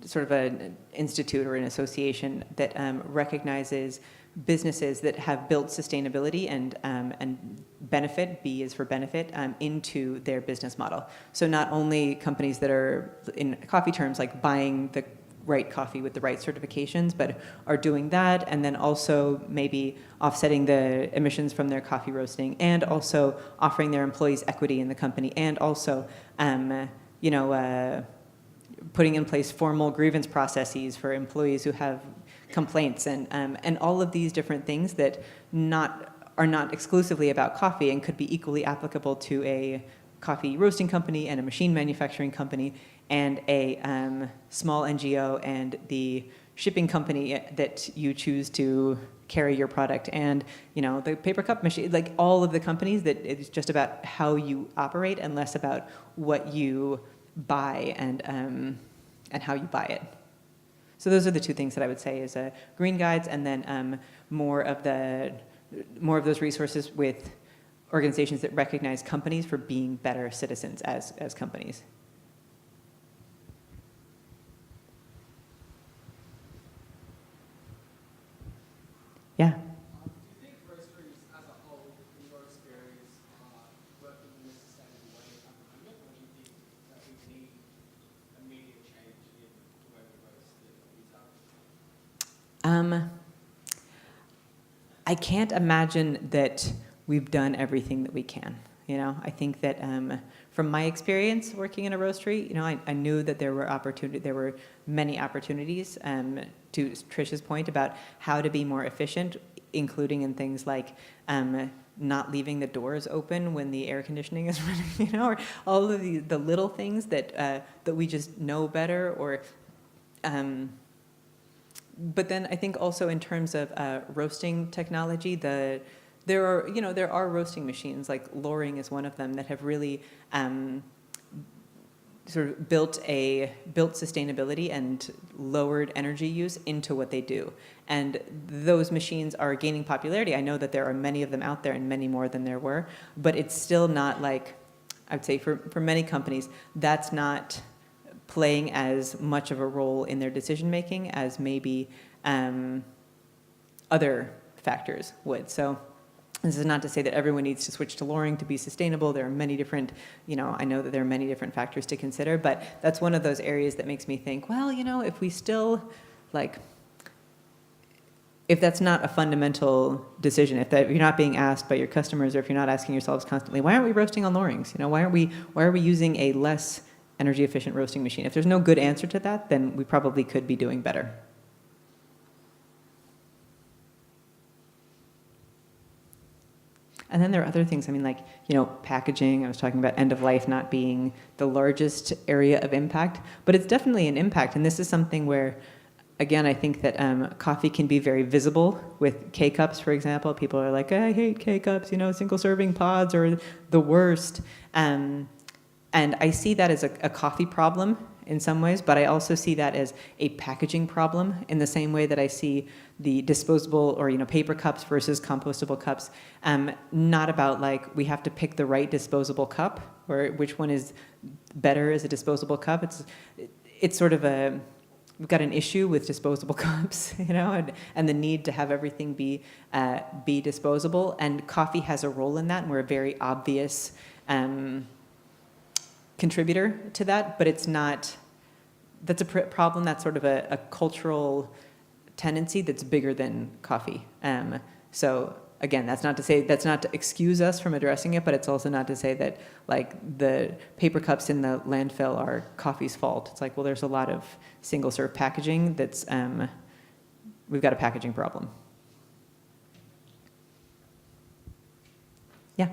sort of an institute or an association that recognizes businesses that have built sustainability and benefit, B is for benefit, into their business model. So not only companies that are, in coffee terms, like buying the right coffee with the right certifications, but are doing that, and then also maybe offsetting the emissions from their coffee roasting, and also offering their employees equity in the company, and also putting in place formal grievance processes for employees who have complaints, and all of these different things that are not exclusively about coffee and could be equally applicable to a coffee roasting company and a machine manufacturing company and a small NGO and the shipping company that you choose to carry your product, and the paper cup machine, like all of the companies, that it's just about how you operate and less about what you buy and how you buy it. So those are the 2 things that I would say is green guides, and then more of those resources with organizations that recognize companies for being better citizens as companies. Yeah. Do you think roasteries as a whole, in your experience, are working in a sustainable way at the moment, or do you think that we need immediate change in the way we roast the retail? I can't imagine that we've done everything that we can. You know, I think that from my experience working in a roastery, you know, I knew that there were many opportunities, to Trish's point about how to be more efficient, including in things like not leaving the doors open when the air conditioning is running, you know, or all of the little things that that we just know better, or but then I think also in terms of roasting technology, there are roasting machines, like Loring is one of them, that have really sort of built sustainability and lowered energy use into what they do. And those machines are gaining popularity. I know that there are many of them out there, and many more than there were, but it's still not like, I would say for many companies, that's not playing as much of a role in their decision making as maybe other factors would. So this is not to say that everyone needs to switch to Loring to be sustainable. There are many different, you know, I know that there are many different factors to consider, but that's one of those areas that makes me think, well, you know, if we still, like, if that's not a fundamental decision, if you're not being asked by your customers, or if you're not asking yourselves constantly, why aren't we roasting on Lorings? You know, why are we using a less energy efficient roasting machine? If there's no good answer to that, then we probably could be doing better. And then there are other things, I mean, like, you know, packaging. I was talking about end of life not being the largest area of impact, but it's definitely an impact. And this is something where, again, I think that coffee can be very visible with K-cups, for example. People are like, I hate K-cups, you know, single serving pods are the worst. And I see that as a coffee problem in some ways, but I also see that as a packaging problem in the same way that I see the disposable or, you know, paper cups versus compostable cups, not about like we have to pick the right disposable cup or which one is better as a disposable cup. It's sort of we've got an issue with disposable cups, you know, and the need to have everything be disposable, and coffee has a role in that, and we're a very obvious contributor to that, but it's not, that's a problem that's sort of a cultural tendency that's bigger than coffee. So again, that's not to excuse us from addressing it, but it's also not to say that like the paper cups in the landfill are coffee's fault. It's like, well, there's a lot of single serve packaging that's, we've got a packaging problem. Yeah.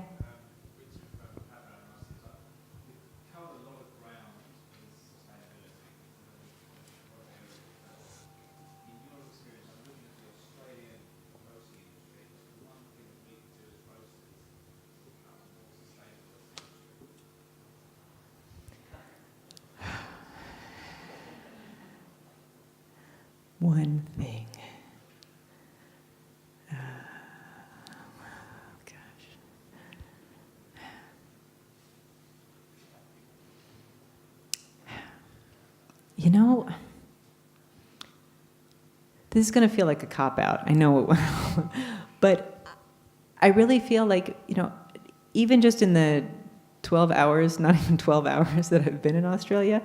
One thing. Gosh. You know, this is going to feel like a cop-out. I know it will. But I really feel like, you know, even just in the 12 hours, not even 12 hours that I've been in Australia,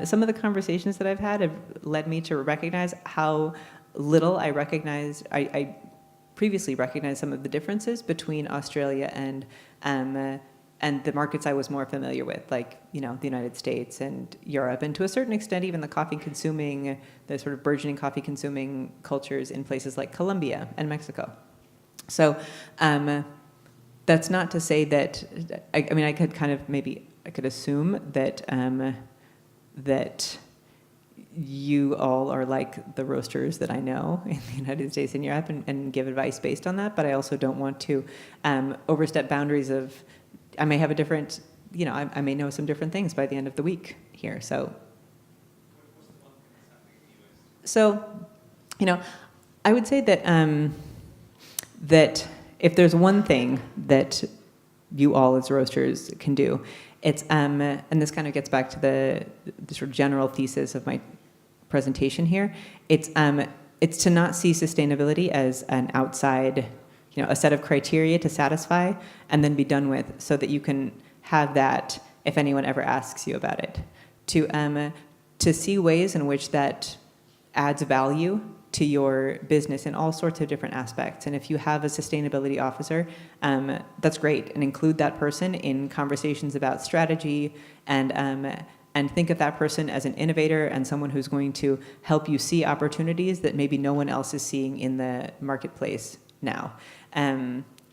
some of the conversations that I've had have led me to recognize how little I previously recognized some of the differences between Australia and the markets I was more familiar with, like, you know, the United States and Europe, and to a certain extent even the sort of burgeoning coffee consuming cultures in places like Colombia and Mexico. So, that's not to say that, I mean, I could assume that that you all are like the roasters that I know in the United States and Europe and give advice based on that, but I also don't want to overstep boundaries of, I may have a different, you know, I may know some different things by the end of the week here, so. So, you know, I would say that, that if there's one thing that you all as roasters can do, it's, and this kind of gets back to the sort of general thesis of my presentation here, it's to not see sustainability as an outside, you know, a set of criteria to satisfy and then be done with, so that you can have that if anyone ever asks you about it. To see ways in which that adds value to your business in all sorts of different aspects. And if you have a sustainability officer, that's great, and include that person in conversations about strategy, and think of that person as an innovator and someone who's going to help you see opportunities that maybe no one else is seeing in the marketplace now.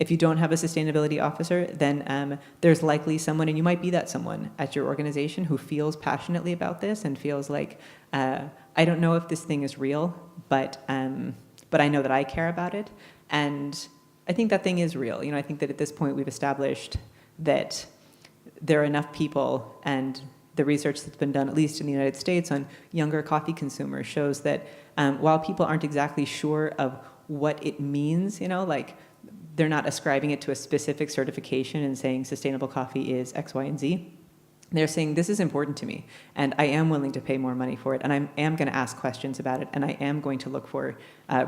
If you don't have a sustainability officer, then there's likely someone, and you might be that someone at your organization, who feels passionately about this and feels like, I don't know if this thing is real, but I know that I care about it. And I think that thing is real. I think that at this point we've established that there are enough people, and the research that's been done, at least in the United States, on younger coffee consumers shows that while people aren't exactly sure of what it means, like they're not ascribing it to a specific certification and saying sustainable coffee is X, Y, and Z. They're saying, this is important to me, and I am willing to pay more money for it, and I am going to ask questions about it, and I am going to look for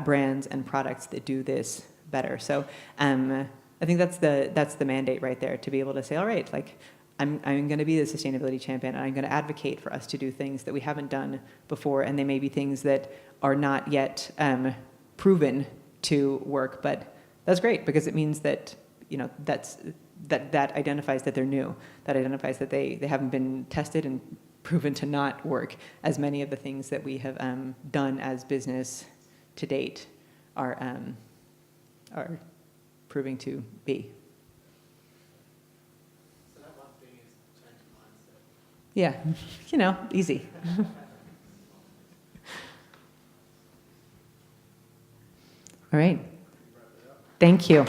brands and products that do this better. So I think that's the mandate right there, to be able to say, all right, like, I'm going to be the sustainability champion, and I'm going to advocate for us to do things that we haven't done before, and they may be things that are not yet proven to work, but that's great, because it means that, that identifies that they're new, that identifies that they haven't been tested and proven to not work, as many of the things that we have done as business to date are proving to be. So that one thing is change mindset. Yeah, easy. All right. Thank you.